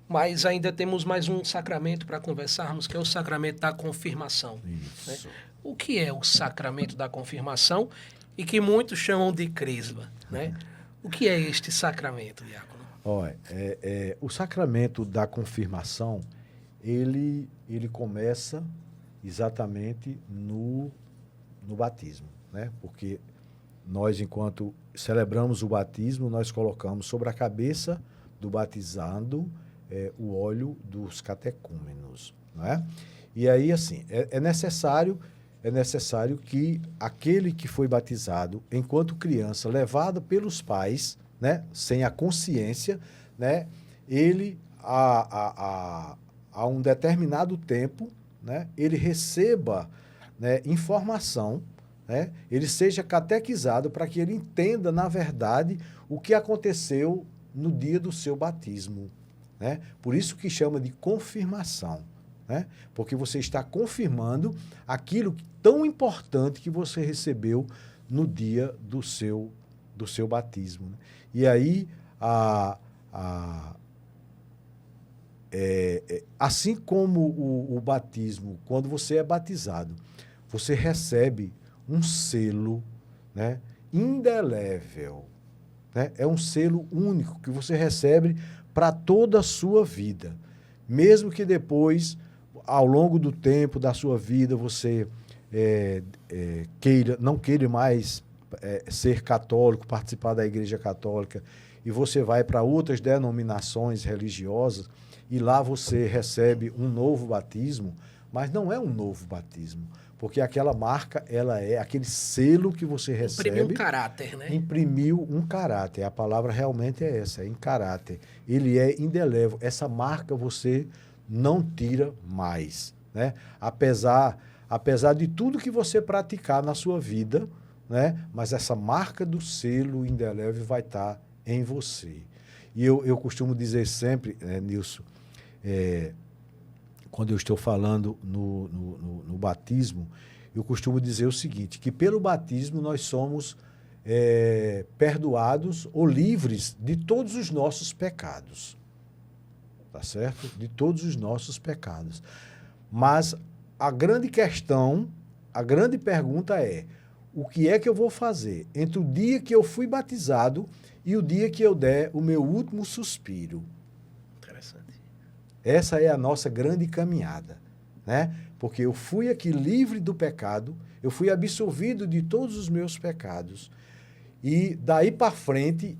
mas ainda temos mais um sacramento para conversarmos, que é o sacramento da confirmação. Isso. Né? O que é o sacramento da confirmação e que muitos chamam de crisma, né? O que é este sacramento, Diácono? Olha, o sacramento da confirmação, ele começa exatamente no batismo, né? Porque nós, enquanto celebramos o batismo, nós colocamos sobre a cabeça do batizado o óleo dos catecúmenos, não é? E aí, assim, é necessário que aquele que foi batizado, enquanto criança, levado pelos pais, né, sem a consciência, né, ele, a um determinado tempo, né, ele receba, né, informação, né, ele seja catequizado para que ele entenda, na verdade, o que aconteceu no dia do seu batismo, né? Por isso que chama de confirmação, né? Porque você está confirmando aquilo tão importante que você recebeu no dia do seu batismo, né? E aí, assim como o batismo, quando você é batizado, você recebe um selo, né, indelével, né? É um selo único que você recebe para toda a sua vida. Mesmo que depois, ao longo do tempo da sua vida, você não queira mais ser católico, participar da Igreja Católica, e você vai para outras denominações religiosas, e lá você recebe um novo batismo, mas não é um novo batismo, Porque aquela marca, ela é aquele selo que você recebe. Imprimiu um caráter, né? Imprimiu um caráter. A palavra realmente é essa, é em caráter. Ele é indelével. Essa marca você não tira mais, né? Apesar de tudo que você praticar na sua vida, né? Mas essa marca do selo indelével vai estar em você. E eu costumo dizer sempre, Nilson, quando eu estou falando no batismo, eu costumo dizer o seguinte, que pelo batismo nós somos perdoados ou livres de todos os nossos pecados. Tá certo? De todos os nossos pecados. Mas a grande questão, a grande pergunta é, o que é que eu vou fazer entre o dia que eu fui batizado e o dia que eu der o meu último suspiro? Interessante. Essa é a nossa grande caminhada, né? Porque eu fui aqui livre do pecado, eu fui absolvido de todos os meus pecados. E daí para frente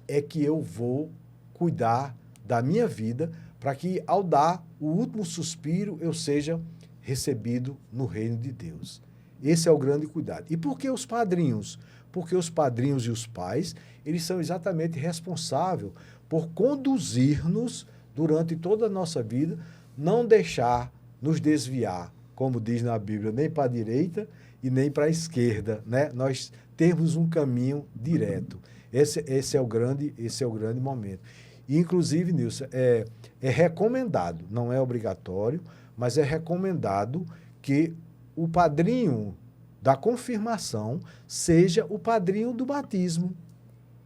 é que eu vou cuidar da minha vida para que, ao dar o último suspiro, eu seja recebido no reino de Deus. Esse é o grande cuidado. E por que os padrinhos? Porque os padrinhos e os pais, eles são exatamente responsáveis por conduzir-nos durante toda a nossa vida, não deixar nos desviar, como diz na Bíblia, nem para a direita e nem para a esquerda, né? Nós temos um caminho direto. Esse é o grande momento. E, inclusive, Nilson, é recomendado, não é obrigatório, mas é recomendado que o padrinho da confirmação seja o padrinho do batismo.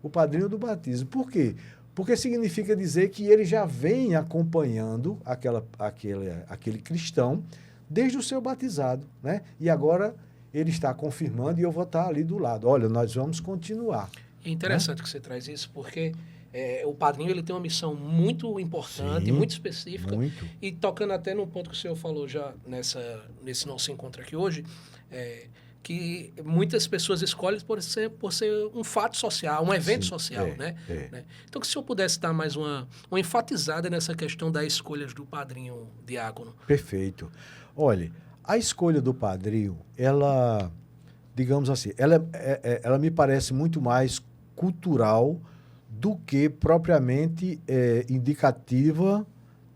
O padrinho do batismo. Por quê? Porque significa dizer que ele já vem acompanhando aquele cristão desde o seu batizado, né? E agora ele está confirmando e eu vou estar ali do lado. Olha, nós vamos continuar. É interessante, né, que você traz isso, porque o padrinho ele tem uma missão muito importante, Sim, muito específica. Muito. E tocando até no ponto que o senhor falou já nesse nosso encontro aqui hoje, que muitas pessoas escolhem por ser um fato social, um evento social, né? Então, que o senhor pudesse dar mais uma enfatizada nessa questão da escolha do padrinho diácono. Perfeito. Olha, a escolha do padrinho, ela, digamos assim, ela me parece muito mais cultural do que propriamente indicativa,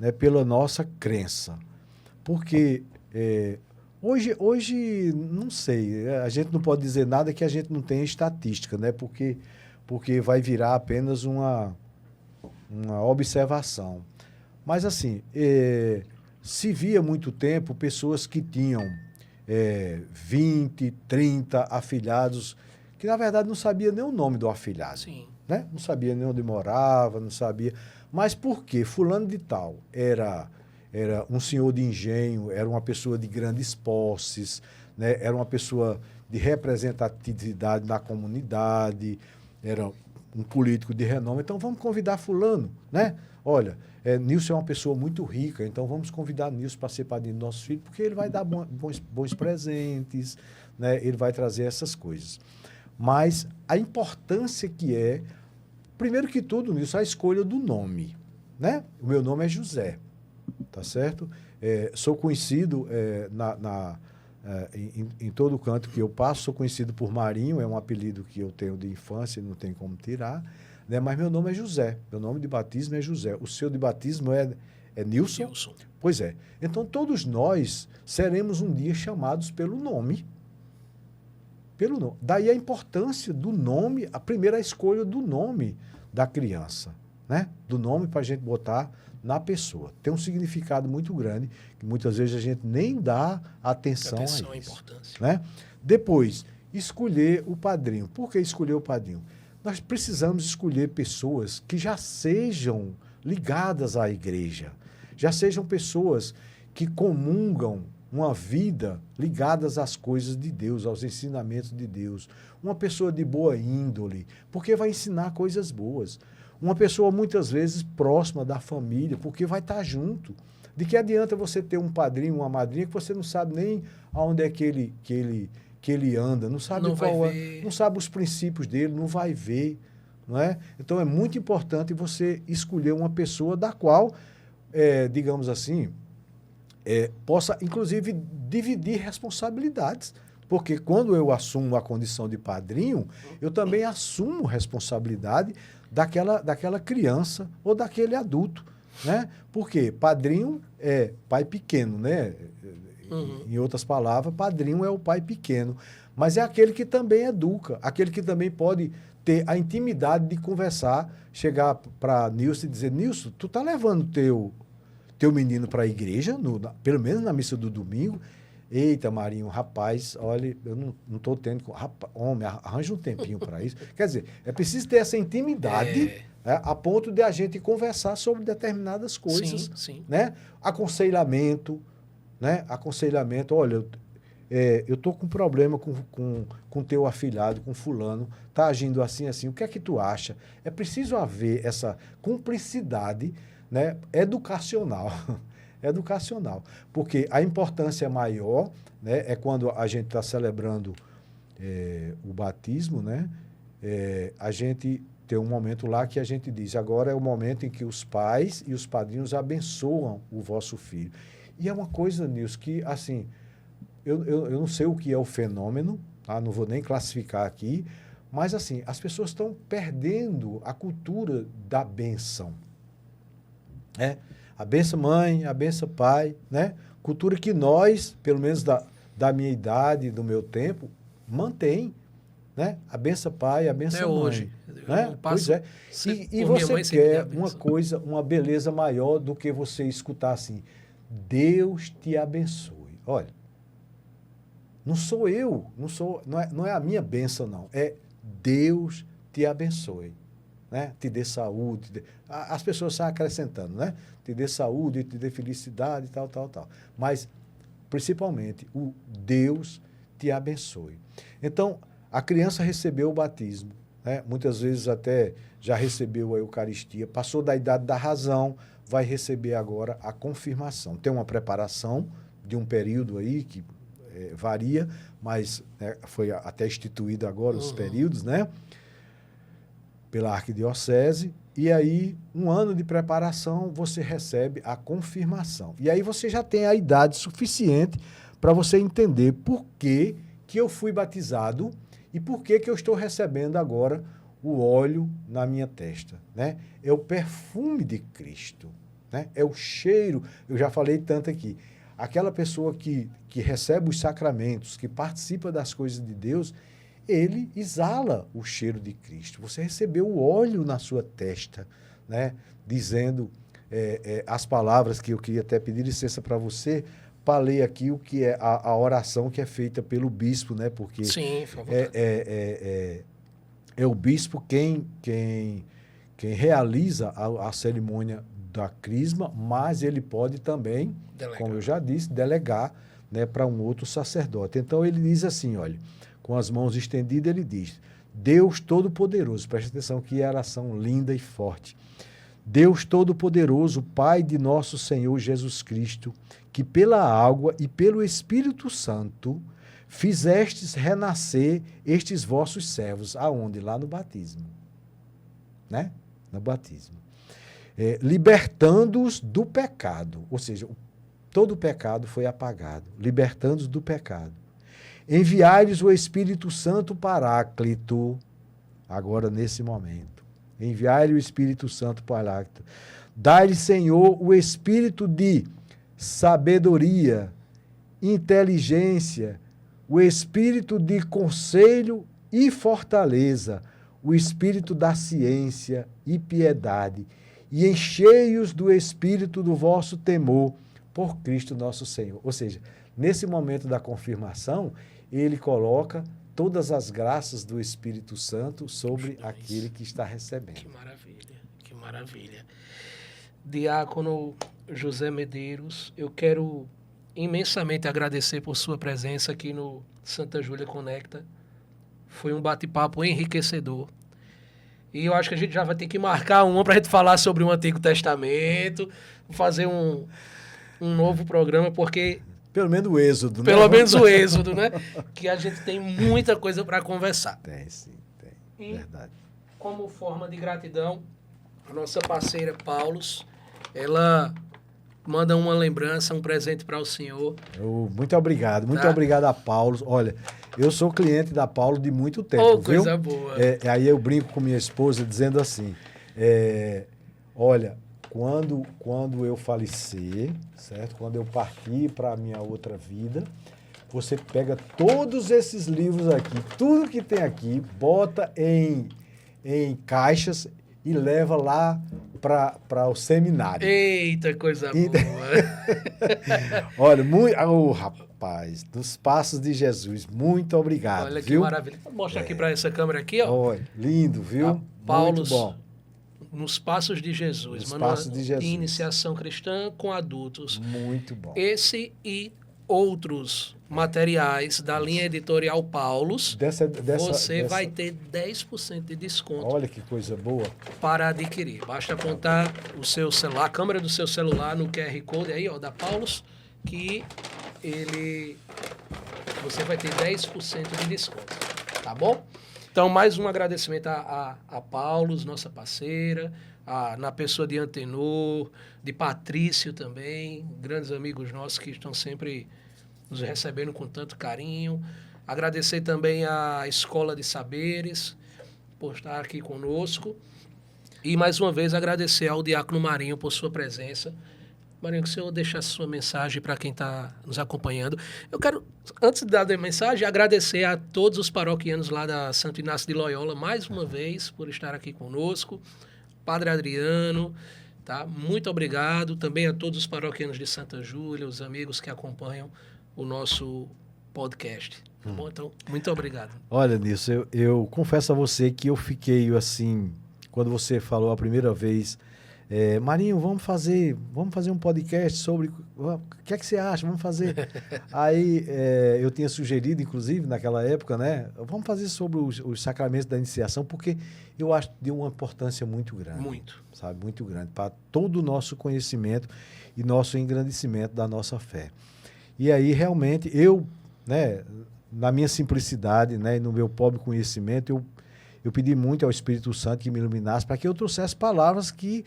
né, pela nossa crença. Porque hoje, não sei, a gente não pode dizer nada que a gente não tenha estatística, né? Porque vai virar apenas uma observação. Mas, assim, se via há muito tempo pessoas que tinham 20, 30 afilhados, que, na verdade, não sabia nem o nome do afilhado. Sim. Né? Não sabia nem onde morava, não sabia. Mas por quê? Fulano de tal era um senhor de engenho, era uma pessoa de grandes posses, né? Era uma pessoa de representatividade na comunidade, era um político de renome. Então, vamos convidar fulano, né? Olha, Nilson é uma pessoa muito rica, então vamos convidar Nilson para ser padrinho do nosso filho, porque ele vai dar bons presentes, né? Ele vai trazer essas coisas. Mas a importância que primeiro que tudo, Nilson, a escolha do nome, né? O meu nome é José, tá certo? Sou conhecido em todo canto que eu passo, sou conhecido por Marinho, é um apelido que eu tenho de infância, não tem como tirar, né? Mas meu nome é José, meu nome de batismo é José. O seu de batismo é Nilson? Nilson. Pois é. Então, todos nós seremos um dia chamados pelo nome. Daí a importância do nome, a primeira escolha do nome da criança, né? Do nome para a gente botar na pessoa. Tem um significado muito grande, que muitas vezes a gente nem dá atenção a isso. A importância. Né? Depois, escolher o padrinho. Por que escolher o padrinho? Nós precisamos escolher pessoas que já sejam ligadas à igreja, já sejam pessoas que comungam uma vida ligadas às coisas de Deus, aos ensinamentos de Deus. Uma pessoa de boa índole, porque vai ensinar coisas boas. Uma pessoa, muitas vezes, próxima da família, porque vai estar junto. De que adianta você ter um padrinho, uma madrinha, que você não sabe nem aonde é que ele anda, não sabe não sabe os princípios dele, não vai ver. Não é? Então, é muito importante você escolher uma pessoa da qual, digamos assim, possa, inclusive, dividir responsabilidades. Porque quando eu assumo a condição de padrinho, eu também assumo responsabilidade daquela criança ou daquele adulto, né? Porque padrinho é pai pequeno, né? Em outras palavras, padrinho é o pai pequeno. Mas é aquele que também educa, aquele que também pode ter a intimidade de conversar, chegar para Nilson e dizer, Nilson, tu tá levando teu menino para a igreja, pelo menos na missa do domingo? Eita, Marinho, rapaz, olha, eu não estou tendo... Rapaz, homem, arranja um tempinho para isso. Quer dizer, é preciso ter essa intimidade a ponto de a gente conversar sobre determinadas coisas. Sim. Né? Aconselhamento, né? Aconselhamento, olha, eu estou com problema com teu afilhado, com fulano, está agindo assim, o que é que tu acha? É preciso haver essa cumplicidade, né, educacional, porque a importância maior, né, é quando a gente está celebrando o batismo, né, a gente tem um momento lá que a gente diz, agora é o momento em que os pais e os padrinhos abençoam o vosso filho. E é uma coisa, Nilson, que, assim, eu não sei o que é o fenômeno, tá? Não vou nem classificar aqui, mas, assim, as pessoas estão perdendo a cultura da bênção. A benção mãe, a benção pai, né? Cultura que nós, pelo menos da minha idade, do meu tempo, mantém, né? A benção pai, a benção mãe. Hoje. Né? Pois é. E você quer uma coisa, uma beleza maior do que você escutar assim, Deus te abençoe. Olha, não sou eu, não é a minha bênção, não. É Deus te abençoe. Né? Te dê saúde. As pessoas estão acrescentando, né? Te dê saúde, te dê felicidade, tal. Mas, principalmente, o Deus te abençoe. Então, a criança recebeu o batismo, né? Muitas vezes até já recebeu a Eucaristia, passou da idade da razão, vai receber agora a confirmação. Tem uma preparação de um período aí que varia, mas né, foi até instituído agora os períodos, né? Pela arquidiocese, e aí, 1 ano de preparação, você recebe a confirmação. E aí você já tem a idade suficiente para você entender por que eu fui batizado e por que eu estou recebendo agora o óleo na minha testa. Né? É o perfume de Cristo, né? É o cheiro, eu já falei tanto aqui. Aquela pessoa que recebe os sacramentos, que participa das coisas de Deus, ele exala o cheiro de Cristo. Você recebeu o óleo na sua testa, né? Dizendo as palavras que eu queria até pedir licença para você, para ler aqui o que é a oração que é feita pelo bispo, né? Porque sim, é o bispo quem realiza a cerimônia da crisma, mas ele pode também, como eu já disse, delegar, né, para um outro sacerdote. Então ele diz assim, olha, com as mãos estendidas, ele diz, Deus Todo-Poderoso, preste atenção que é oração linda e forte. Deus Todo-Poderoso, Pai de nosso Senhor Jesus Cristo, que pela água e pelo Espírito Santo fizestes renascer estes vossos servos. Aonde? Lá no batismo. Né? No batismo. Libertando-os do pecado. Ou seja, todo o pecado foi apagado. Libertando-os do pecado. Enviai-lhes o Espírito Santo Paráclito, agora nesse momento. Enviai-lhe o Espírito Santo Paráclito. Dai-lhe, Senhor, o espírito de sabedoria, inteligência, o espírito de conselho e fortaleza, o espírito da ciência e piedade, e enchei-os do espírito do vosso temor por Cristo nosso Senhor. Ou seja, nesse momento da confirmação, ele coloca todas as graças do Espírito Santo sobre aquele que está recebendo. Que maravilha, que maravilha. Diácono José Medeiros, eu quero imensamente agradecer por sua presença aqui no Santa Júlia Conecta. Foi um bate-papo enriquecedor. E eu acho que a gente já vai ter que marcar uma para a gente falar sobre o Antigo Testamento, fazer um novo programa, porque... Pelo menos o Êxodo, né? Pelo menos o Êxodo, né? Que a gente tem muita coisa para conversar. Tem, sim, tem. E, verdade. como forma de gratidão, a nossa parceira Paulus, ela manda uma lembrança, um presente para o senhor. Muito obrigado. Muito Tá. obrigado a Paulo. Olha, eu sou cliente da Paulo de muito tempo, Oh, viu? coisa boa. Aí eu brinco com minha esposa dizendo assim, olha, quando eu falecer, certo? Quando eu partir para a minha outra vida, você pega todos esses livros aqui, tudo que tem aqui, bota em caixas e leva lá para o seminário. Eita, coisa boa. Olha, rapaz, dos passos de Jesus, muito obrigado, Olha que viu? maravilha. Mostra aqui para essa câmera aqui, ó. Olha, lindo, viu? Paulo, muito bom. Nos Passos de Jesus. Nos Manual Passos de Jesus. de Iniciação Cristã com Adultos. Muito bom. Esse e outros materiais da linha editorial Paulos, você vai ter 10% de desconto. Olha que coisa boa. Para adquirir. Basta apontar o seu celular, a câmera do seu celular no QR Code aí, ó, da Paulos, que você vai ter 10% de desconto. Tá bom? Então, mais um agradecimento a Paulos, nossa parceira, na pessoa de Antenor, de Patrício também, grandes amigos nossos que estão sempre nos recebendo com tanto carinho. Agradecer também à Escola de Saberes por estar aqui conosco. E, mais uma vez, agradecer ao Diácono Marinho por sua presença. Marinho, que o senhor deixasse sua mensagem para quem está nos acompanhando. Eu quero, antes de dar a mensagem, agradecer a todos os paroquianos lá da Santo Inácio de Loyola, mais uma vez, por estar aqui conosco. Padre Adriano, tá? Muito obrigado. Também a todos os paroquianos de Santa Júlia, os amigos que acompanham o nosso podcast. Tá bom? Então, muito obrigado. Olha, Nilson, eu confesso a você que eu fiquei assim, quando você falou a primeira vez, Marinho, vamos fazer um podcast sobre o que é que você acha, vamos fazer. Aí eu tinha sugerido, inclusive, naquela época, né? Vamos fazer sobre os sacramentos da iniciação, porque eu acho de uma importância muito grande. Muito. Sabe? Muito grande, para todo o nosso conhecimento e nosso engrandecimento da nossa fé. E aí, realmente, eu, né, na minha simplicidade, né, e no meu pobre conhecimento, eu pedi muito ao Espírito Santo que me iluminasse para que eu trouxesse palavras que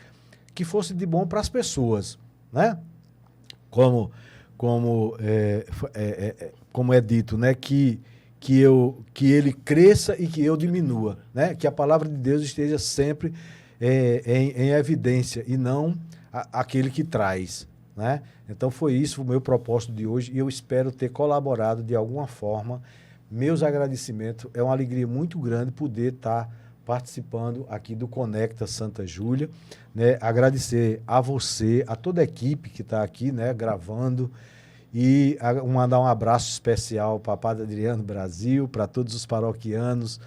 fossem de bom para as pessoas, né? Como é dito, né, que ele cresça e que eu diminua, né? Que a palavra de Deus esteja sempre em evidência e não aquele que traz, né? Então foi isso o meu propósito de hoje e eu espero ter colaborado de alguma forma. Meus agradecimentos, é uma alegria muito grande poder estar participando aqui do Conecta Santa Júlia, né? Agradecer a você, a toda a equipe que está aqui, né, gravando, e mandar um abraço especial para o Padre Adriano Brasil, para todos os paroquianos,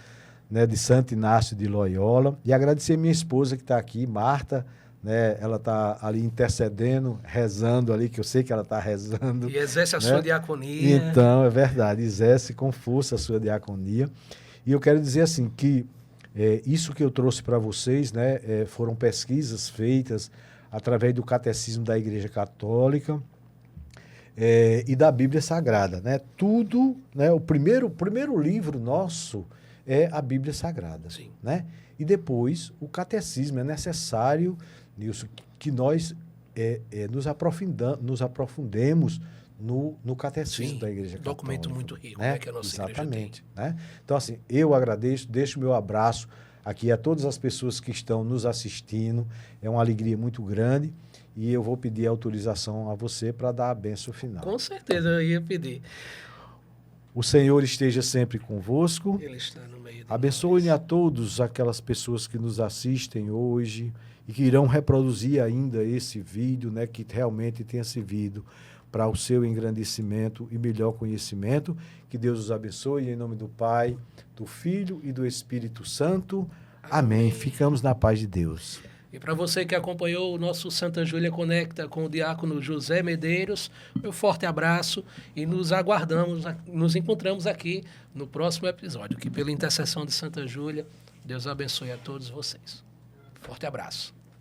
né, de Santo Inácio de Loyola, e agradecer a minha esposa que está aqui, Marta, né, ela está ali intercedendo, rezando ali, que eu sei que ela está rezando. E exerce a né? sua diaconia. Então, é verdade, exerce com força a sua diaconia. E eu quero dizer assim, que isso que eu trouxe para vocês, né, foram pesquisas feitas através do Catecismo da Igreja Católica e da Bíblia Sagrada, né? Tudo, né, o primeiro livro nosso é a Bíblia Sagrada. Sim. Né? E depois o Catecismo. É necessário, Nilson, que nós nos aprofundemos no Catecismo. Sim, da Igreja Católica. Documento muito rico, né? Que a nossa Exatamente. igreja tem. Né? Então, assim, eu agradeço, deixo o meu abraço aqui a todas as pessoas que estão nos assistindo. É uma alegria muito grande e eu vou pedir autorização a você para dar a bênção final. Com certeza, eu ia pedir. O Senhor esteja sempre convosco. Ele está no meio. Abençoe a todos aquelas pessoas que nos assistem hoje e que irão reproduzir ainda esse vídeo, né, que realmente tenha servido para o seu engrandecimento e melhor conhecimento. Que Deus os abençoe em nome do Pai, do Filho e do Espírito Santo. Amém. Ficamos na paz de Deus. E para você que acompanhou o nosso Santa Júlia Conecta com o diácono José Medeiros, meu forte abraço e nos encontramos aqui no próximo episódio, que pela intercessão de Santa Júlia, Deus abençoe a todos vocês. Forte abraço.